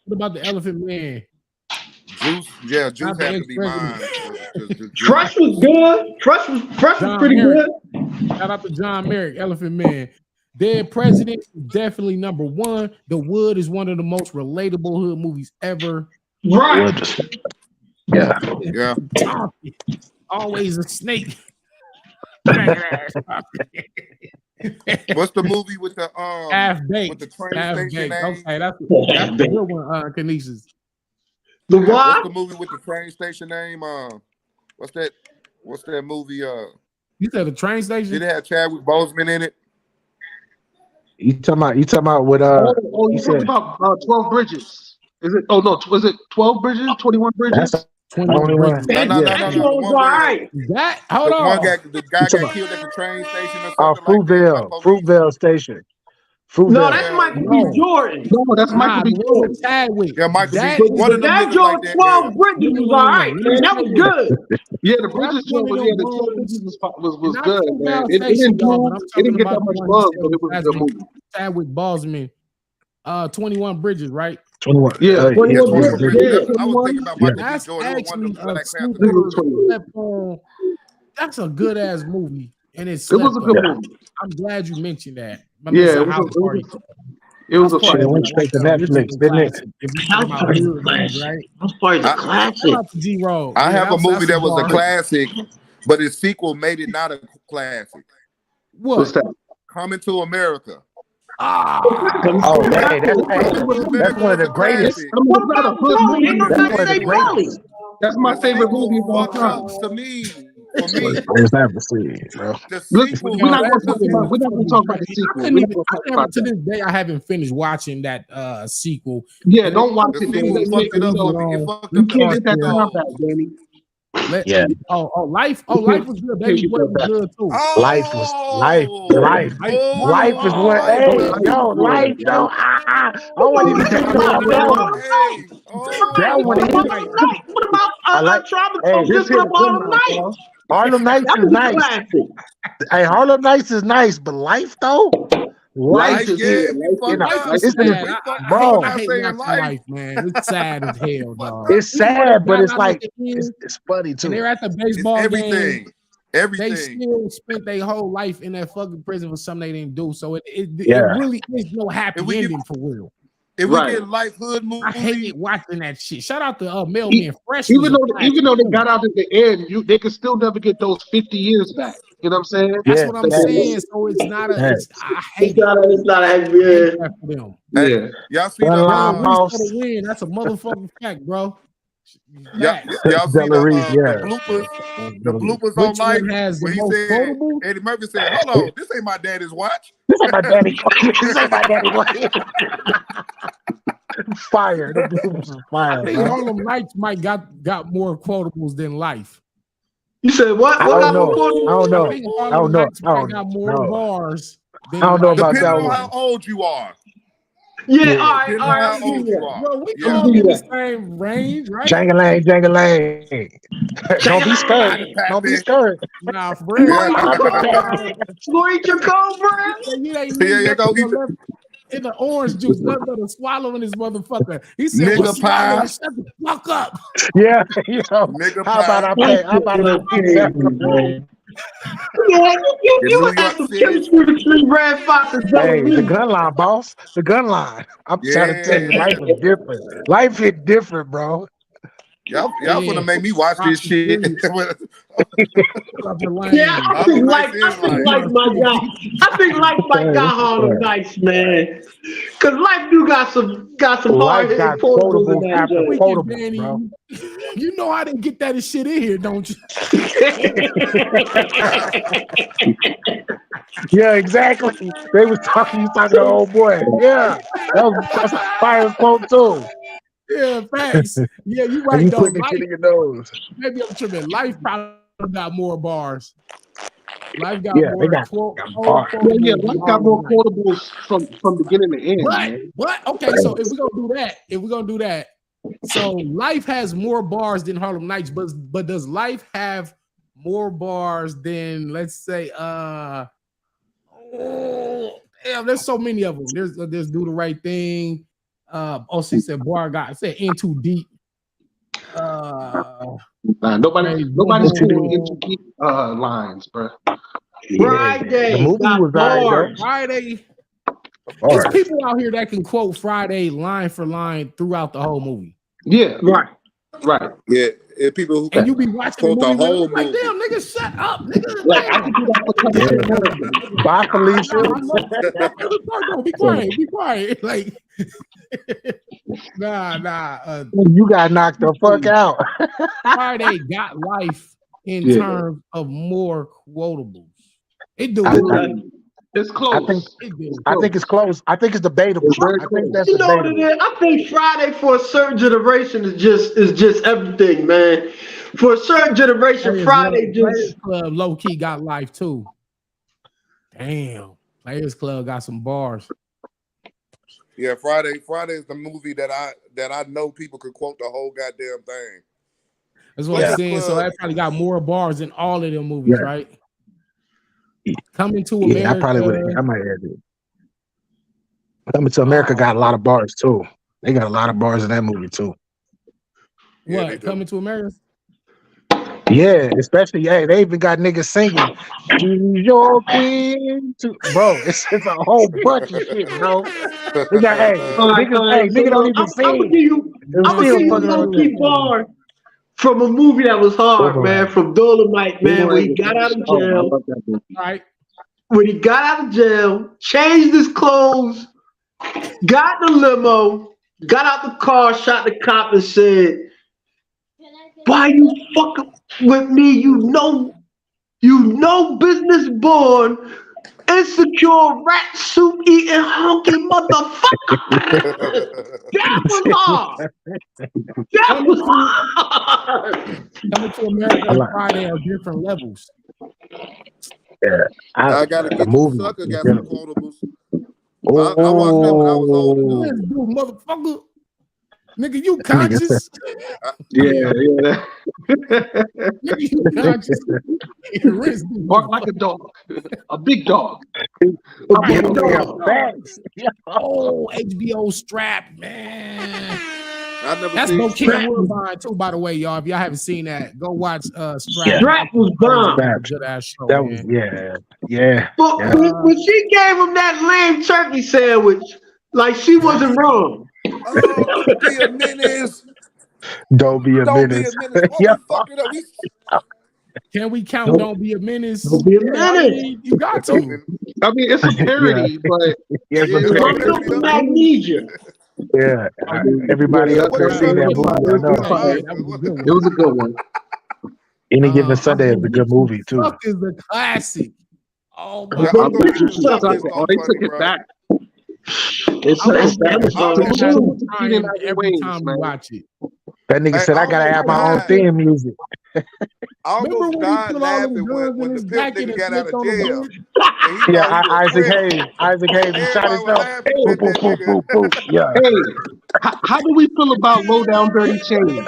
What about the Elephant Man? Juice had to be mine. Crush was good. Crush was pretty good. Shout out to John Merrick, Elephant Man. Dead President is definitely number 1. The Wood is one of the most relatable hood movies ever. Right. Yeah. Always a snake. What's the movie with the Half baked. with the train Half station baked. name? Okay, that's a good one, Canisius. The What's what? the movie with the train station name? What's that movie? You said the train station? Did it have Chadwick Boseman in it? You talking about what you talking about 12 Bridges. Is it? Oh no, was it 12 Bridges? 21 Bridges? that's 21 Bridges. No. That The was one where alright. That hold the on. guy talking got killed at the train station or Oh, something like that. by police. Fruitvale Station. No, Fruitvale. that's Michael No. B. Jordan. No, that's Michael B. The one Jordan. with Chadwick. Yeah, Michael That B. is- One of them That niggas like joint that. 12 Bridges was alright, man. That was good. Yeah, the Bridges That's joint one was of the them 12 ones- Bridges was Not good, Fruitvale man. It Station, didn't y'all, but I'm it didn't talking get about that the much one love, you but it was a good said movie. Chadwick Boseman. 21 Bridges, right? 21. Yeah, 21 21 Bridges. Bridges. I was thinking about Yeah. Michael B. That's Jordan. It was one of actually them a Black Panther. super slept on. That's a good ass movie, and it's It was a good on. movie. I'm glad you mentioned that. Yeah, it was a Shit, it went straight to Netflix, didn't it? If you House talking about Party hood classic. movies, right? House Party's a I- Shout classic. out to G-Roll. I have a movie that was a bar. classic, but its sequel made it not a classic. What's What? that? Coming to America. Oh, hey, that's one of the greatest. I mean, it's not a hood movie. Ain't no That's nothing one of the say greatest. Wally. That's my The favorite sequel movie of all fucked time. up to me. For me, What's that to see, bro? the Look, sequel. we're not that's going to talk about. We're not going to talk about the I sequel. couldn't We're even. not going to I talk never about to that. this day. I haven't finished watching that sequel. Yeah, don't watch The it. sequel Man. fucked it up for me. It fucked You up the can't get that episode. time back, Danny. Yeah. Life was good. Baby Boy was good too. Life is what. Hey, yo, life, yo. I wasn't even thinking about that one. That one is. What about I like- Tropical hey, Just Up All Night? Harlem Nights That is was a nice. classic. Hey, Harlem Nights is nice, but life though, life is bro. I hate watching Life, man. It's sad as hell, dog. It's sad, but it's like at the end, it's funny and too. they're at the baseball game. Everything. They Everything. still spent their whole life in that fucking prison for something they didn't do. So it Yeah. really is no happy If we ending for real. If we get Life Hood movie, I hate watching that shit. Shout out to Mailman Fresh. Even though they got out at the end, they could still never get those 50 years back. You know what I'm saying? That's what I'm saying. So it's not a. I hate It's not a happy end. that for them. Hey, y'all see Y'all the wish for the win. That's a motherfucking fact, bro. y'all see yeah. the bloopers on Which Life one has the where he most said, quotable? Eddie Murphy said, "Hold on, this ain't my daddy's watch." This ain't my daddy. This ain't my daddy. Fire. The bloopers is fire. I think Bro. Harlem Nights might got more quotables than Life. You said what? I don't know. I think Harlem Nights might got more bars than I don't know Life. about Depending that on how one. old you are. Yeah, all right. Depending on how old you are. Bro, we Yeah. all in the same range, right? Jangalang. Don't be scared. Don't be scared. Nah, for real. Go eat your cobra. You ain't Yeah, go eat left in the orange juice, nothing but a swallowing this motherfucker. He said, Nigga well, swallow pie. it, shut the fuck up. Yeah, yo. Nigga How about I pay? How about I pay? Yeah, you New had York some City. chips with the three red foxes. Hey, the gun line, boss. The gun line. I'm trying to tell you, Yeah. life is different. Life hit different, bro. Y'all gonna make me watch this shit. Yeah, I think Life might got Harlem Nights, man. Cause Life do got some hard Life got hitting quotables in quotables that after joint. quotables, bro. You know I didn't get that shit in here, don't you? Yeah, exactly. They was talking. You talking to old boy? Yeah, that's a fire quote too. Yeah, thanks. Yeah, you And right you though. putting the Life, shit in your nose. maybe I'm tripping. Life probably got more bars. Life got Yeah, more they got quote. bars. Yeah, Life got more quotables from beginning to end, man. But okay, so if we're gonna do that, so Life has more bars than Harlem Nights, but does Life have more bars than, let's say, there's so many of them. There's Do the Right Thing. She said bar got said In Too Deep. Nobody's doing into deep lines, bro. Friday. The movie was alright, Friday. though. There's people out here that can quote Friday line for line throughout the whole movie. Yeah, Right. Right. Yeah, it's people who And you be watching the quote movie the whole with like, movie. damn, nigga, shut up, nigga. Like I Damn. could do that for Captain America. Bye, Felicia. Nah, I know. No, be quiet, be quiet. Like, nah. You got knocked the fuck out. Friday got life in Yeah. terms of more quotables. It do. It's close. I think it's close. I think it's debatable. It's very I think close. that's You know what it debatable. is? I think Friday for a certain generation is just everything, man. For a certain generation, Friday Players just Club low key got life too. Damn, Players Club got some bars. Yeah, Friday is the movie that I know people could quote the whole goddamn thing. That's what I'm saying. So that probably got more bars than all of them movies, right? Coming to America. Yeah, I probably would. I might add it. Coming to America got a lot of bars too. They got a lot of bars in that movie too. What? Yeah, Coming to America? Yeah, especially they even got niggas singing "She's Your Queen." Bro, it's a whole bunch of shit, bro. We got nigga don't even sing. I'm gonna give you a low key bar from a movie that was hard, man. From Dolomite, man. When he got out of jail, right? When he got out of jail, changed his clothes, got in the limo, got out the car, shot the cop, and said, "Why you fucking with me? You know business born, insecure, rat soup eating, hunky motherfucker." That was hard. That was hard. Coming to America and Friday are different levels. Yeah, I gotta get the sucker. Got some quotables. I watched that when I was old. Let's do, motherfucker. Nigga, you conscious? Yeah. Nigga, you conscious? Bark like a dog, a big dog. A big dog. Oh, HBO Strap, man. That's Bokeem Woodbine too, by the way, y'all. If y'all haven't seen that, go watch Strap. Strap was bomb. Good ass show. That was yeah. But when she gave him that lame turkey sandwich, like she wasn't wrong. Oh, don't be a menace. Don't be a menace. Yeah, fuck it up. Can we count? Don't be a menace. Don't be a menace. You got to. I mean, it's a parody, but it's a magnesia. Yeah, everybody up there seen that movie. It was a good one. Any Given Sunday is a good movie too. Fuck is a classic. Oh my God! They took it back. Every time you watch it. That nigga said, "I gotta have my own theme music." I almost died laughing when the pimp nigga got out of jail. Yeah, Isaac Hayes, he shot himself. Yeah. Hey, how do we feel about Low Down Dirty Chain?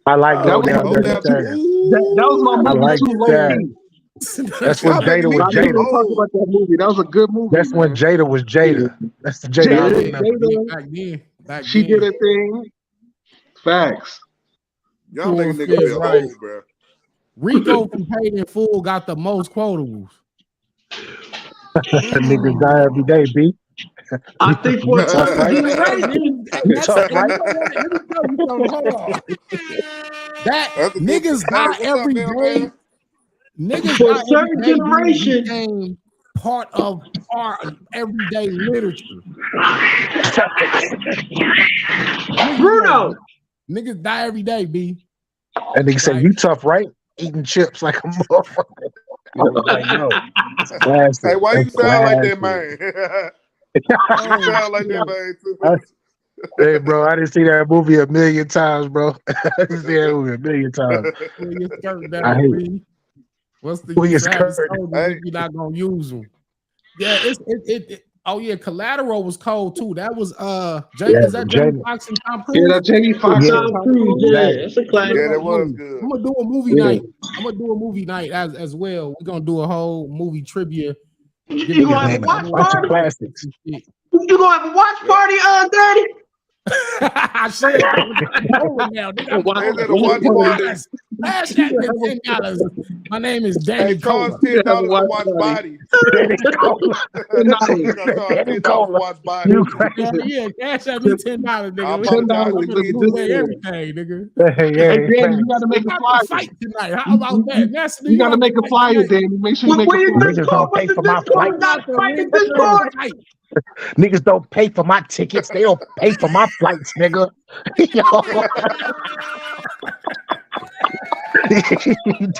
I like Low Down Dirty Chain. That was my movie too. Low. That's when Jada was Jada. Talk about that movie. That was a good movie. That's when Jada was Jada. That's the Jada. Back she did a thing. Facts. Y'all niggas right. Old, bro. Rico from Paid in Full got the most quotables. Niggas die every day, B. I think what's Hold on. That niggas die every day. Niggas for a certain generation became part of our everyday literature. Bruno. Niggas die every day, B. And nigga said, "You tough, right? Eating chips like a motherfucker." Like, no. Hey, why you sound like that, man? You sound like that, man, too. Hey, bro, I didn't see that movie a million times, bro. I didn't see that movie a million times. I hate it. What's the use of if you're not gonna use them? Yeah, oh yeah, Collateral was cold too. That was is that Jamie Foxx and Tom Cruise? Yeah, that Jamie Foxx and Tom Cruise. Yeah, it's a classic. Yeah, that was good. I'm gonna do a movie night. I'm gonna do a movie night as well. We're gonna do a whole movie trivia. You gonna have a watch party? Classics. You gonna have a watch party, Dirty? I said now, nigga. Is it a watch party? Cash at me $10. My name is Danny Hey, charge Cola. $10 to watch body. Danny Cola. $10 to watch body. Yeah, cash at me $10, nigga. I apologize $10 to to Keith. do Everything, nigga. Hey, Danny, you gotta make a flyer. Fight tonight. How about that? That's You gotta make a flyer, Danny. Make sure you make a flyer. Niggas don't pay for my flight. Niggas don't pay for my tickets. They don't pay for my flights, nigga. You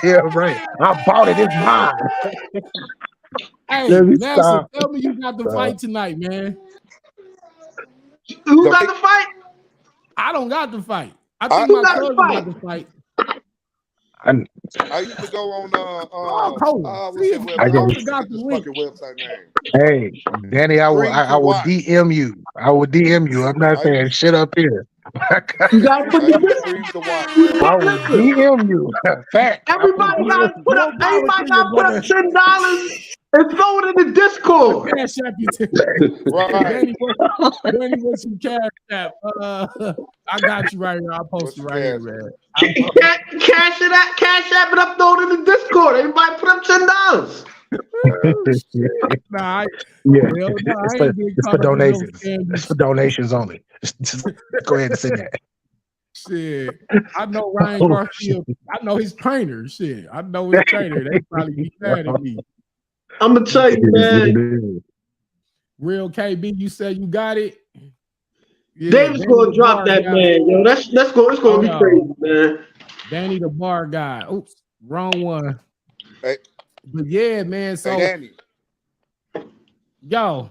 damn right. I bought it. It's mine. Hey, Let me Nelson, stop. tell me you got the fight tonight, man. Who got the fight? I don't got the fight. I think Who my got the cousin fight? got the fight. I used to go on Cola. what's that I website? just got the This link. fucking website name. Hey, Danny, I will Watch. DM you. I will DM you. I'm not saying shit up here. You gotta put I use the streams to watch. I will DM you. Fact. Everybody gotta put up $10 and throw it in the Discord. Cash app you Right. Danny, what's some cash app? I got you right here. I'll post it right here, man. Cash app it up, throw it in the Discord. Everybody put up $10. Nah, It's for donations. It's for donations only. Just go ahead and say that. Shit, I know Ryan Garfield. I know his trainer. Shit, I know his trainer. They probably be mad at me. I'm gonna tell you, man. Real KB, you said you got it. Yeah, David's gonna drop that, man. Yo, that's gonna be crazy, man. Danny the bar guy. Oops, wrong one. Hey. But yeah, man. So Danny. Yo.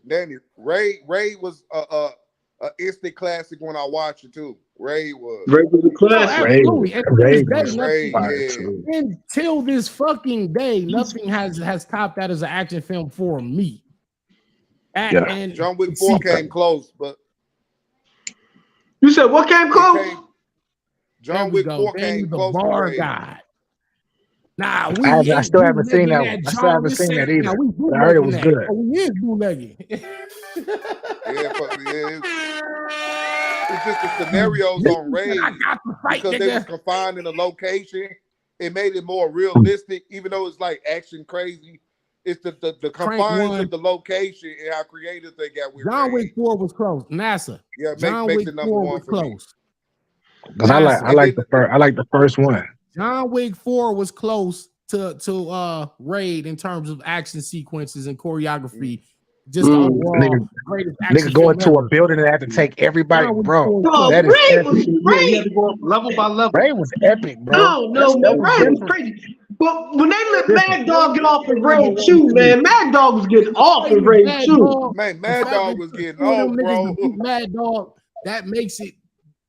Danny, Ray was a instant classic when I watched it too. Ray was a classic. Until this fucking day, nothing has topped that as an action film for me. And John Wick 4 came close, but you said what came close? John Wick 4 came close. Bar guy. Nah, I still haven't seen that one. I still haven't seen that either. I heard it was good. We is bootlegging. It's just the scenarios on Raid because they was confined in a location. It made it more realistic, even though it's like action crazy. It's the confines of the location and how creative they got with John Wick 4 was close. NASA. Yeah, John makes Wick it number 4 one was for me. close. Because I like the first one. John Wick 4 was close to Raid in terms of action sequences and choreography. Just overall, greatest action nigga go into a building and have to take everybody, bro. That is Ray had to go up level by level. Ray was epic, bro. No, Ray was crazy. But when they let Mad Dog get off in Raid 2, man, Mad Dog was getting off in Raid 2. Man, Mad Dog was getting off, bro. Mad Dog, that makes it.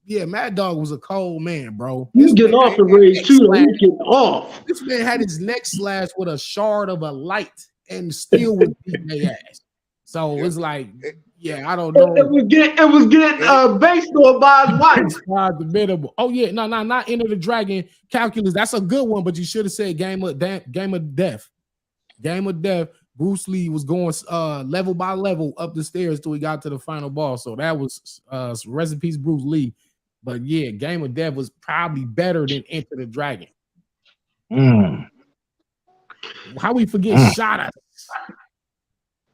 Yeah, Mad Dog was a cold man, bro. He was getting off in Raid 2. He was getting off. This man had his neck slashed with a shard of a light and still was beating their ass. So it's like, yeah, I don't know. It was getting based on by his wife. The minimal. Oh yeah, no, not Enter the Dragon Calculus. That's a good one, but you should have said Game of Death. Game of Death. Bruce Lee was going level by level up the stairs till he got to the final boss. So that was rest in peace, Bruce Lee. But yeah, Game of Death was probably better than Enter the Dragon. How we forget Shot Us?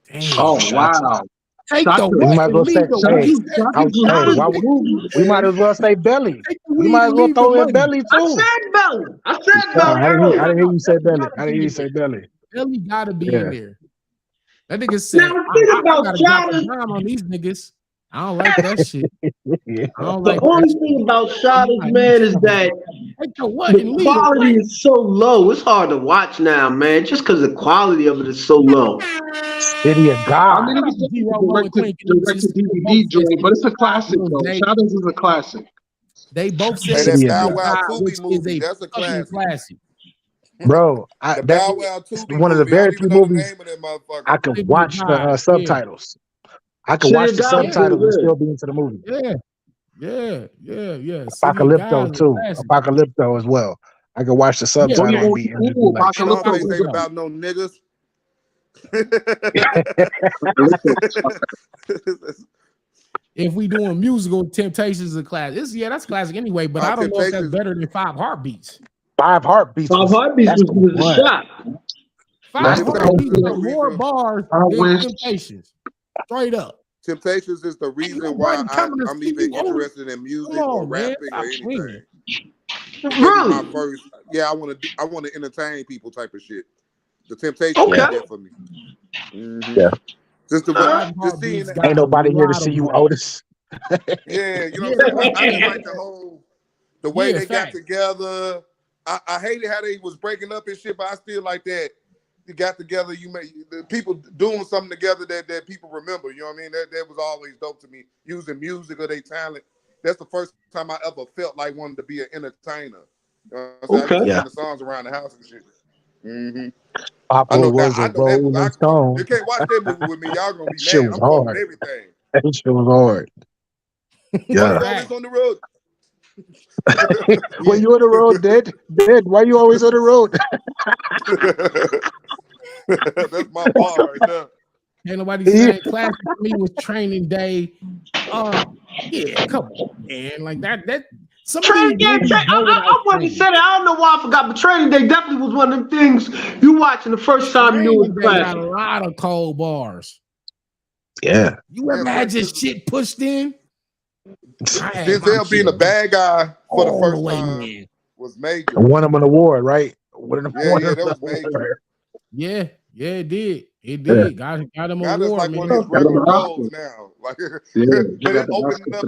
Damn. Oh wow! We might as well say Belly. We might as well throw in Belly too. I said Belly. I didn't hear you say Belly. I didn't hear you say Belly. Belly gotta be in there. That nigga said, now, I gotta drop the bomb on these niggas. I don't like that shit. The only thing about Shot Us, man, is that the quality is so low. It's hard to watch now, man, just because the quality of it is so low. City of God. I mean, it's a DVD joint, but it's a classic, though. Shot Us is a classic. They both said that Bow Wow Tubi movie. That's a classic. Bro, that's one of the very few movies I could watch the subtitles. I could watch the subtitles and still be into the movie. Yeah. Apocalypto too. Apocalypto as well. I could watch the subtitle and be in the movie. Apocalypto ain't about no niggas. if we doing musical, Temptations is a classic. That's classic anyway. But I don't know if that's better than 5 Heartbeats. 5 Heartbeats. 5 Heartbeats was a shot. 5 Heartbeats got more bars than Temptations. Straight up. Temptations is the reason why I'm even interested in music or rapping or anything. Really? My first, I want to entertain people type of shit. The Temptations did that for me. Mm-hmm. Yeah. Just seeing ain't nobody here to see you, Otis. Yeah, you know what I'm saying? I just like the way they got together. I hated how they was breaking up and shit, but I still like that. You got together, you made the people doing something together that people remember. You know what I mean? That was always dope to me. Using music or their talent. That's the first time I ever felt like wanting to be an entertainer. I used to sing the songs around the house and shit. Mm-hmm. Papa was a Rolling Stone. You can't watch that movie with me. Y'all gonna be Shit mad. was I'm quoting hard. everything. That shit was hard. Yeah. Always on the road. When you on the road, Dad? Why you always on the road? That's my bar right there. Ain't nobody saying classic for me was Training Day. Yeah, come on, man. Like that. Training Day. I wanted to say that. I don't know why I forgot, but Training Day definitely was one of them things you watching the first time you knew it was classic. Got a lot of cold bars. Yeah. You ever had your shit pushed in? Denzel being a bad guy for the first time was major. Won him an award, right? That was major. Yeah, it did. It did. Got him an award. Like one of his record goals now. Like, but it opened up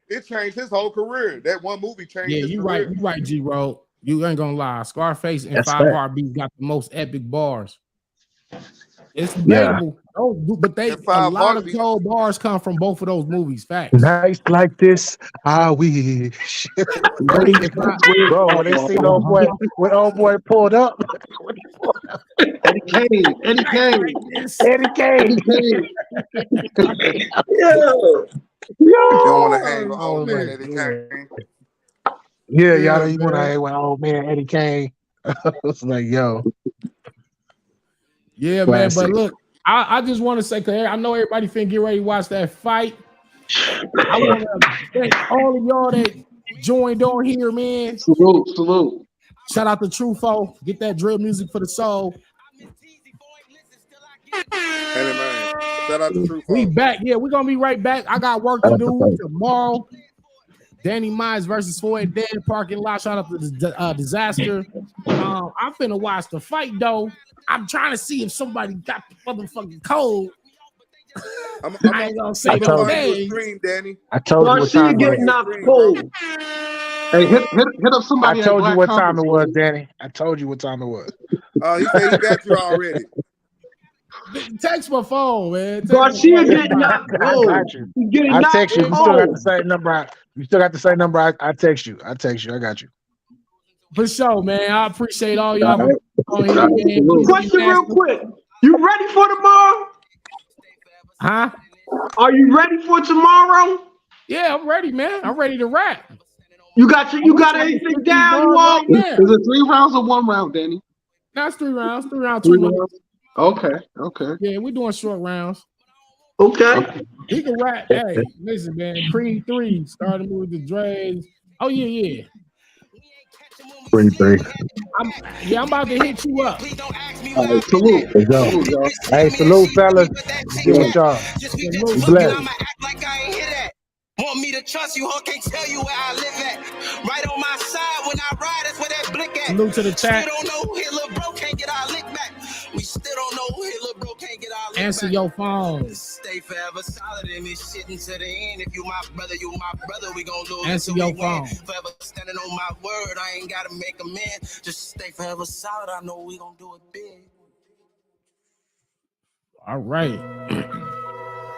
it changed his whole career. That one movie changed his career. You right, G-Road. You ain't gonna lie. Scarface and 5 Heartbeats got the most epic bars. It's debatable. But a lot of cold bars come from both of those movies. Facts. Nights like this, I wish. Bro, when they see old boy pulled up. Eddie Kane. You don't want to hang with old man Eddie Kane. Yeah, y'all you want to hang with old man Eddie Kane. It's like, yo. Yeah, classic. Man, but look, I just want to say, because I know everybody finna get ready to watch that fight. I want to thank all of y'all that joined on here, man. Salute. Shout out to Trufo. Get that drill music for the soul. Hey, man. Shout out to Trufo. We back. Yeah, we're going to be right back. I got work to do tomorrow. Danny Mize versus Floyd Dead parking lot. Shout out to the disaster. I'm finna watch the fight, though. I'm trying to see if somebody got the motherfucking code. I ain't gonna say no name. Danny. I told you what time it was. Hey, hit up somebody. I told you what time it was, Danny. I told you what time it was. He said he got you already. Text my phone, man. Garcia getting knocked cold. I text you. You still got the same number. You still got the same number. I text you. I got you. For sure, man. I appreciate all y'all. Question real quick. You ready for tomorrow? Huh? Are you ready for tomorrow? Yeah, I'm ready, man. I'm ready to rap. You got anything down? You all? Is it 3 rounds or 1 round, Danny? That's 3 rounds. 3 rounds, 2 rounds. Okay. Yeah, we're doing short rounds. Okay. He can rap. Hey, listen, man. Creed 3 started with the Dre's. Oh, yeah. Creed 3. I'm about to hit you up. Salute. Let's go. Hey, salute, fellas. Give it y'all. Bless. Want me to trust you, huh? Can't tell you where I live at. Right on my side when I ride, that's where that blick at. Salute to the chat. Still don't know, hit little bro, can't get our lick back. We still don't know, hit little bro, can't get our lick Answer back. your phone. Stay forever solid in this shit until the end. If you my brother, we gon' lose. Answer your phone. Forever standing on my word, I ain't gotta make amends. Just stay forever solid, I know we gon' do it big. All right.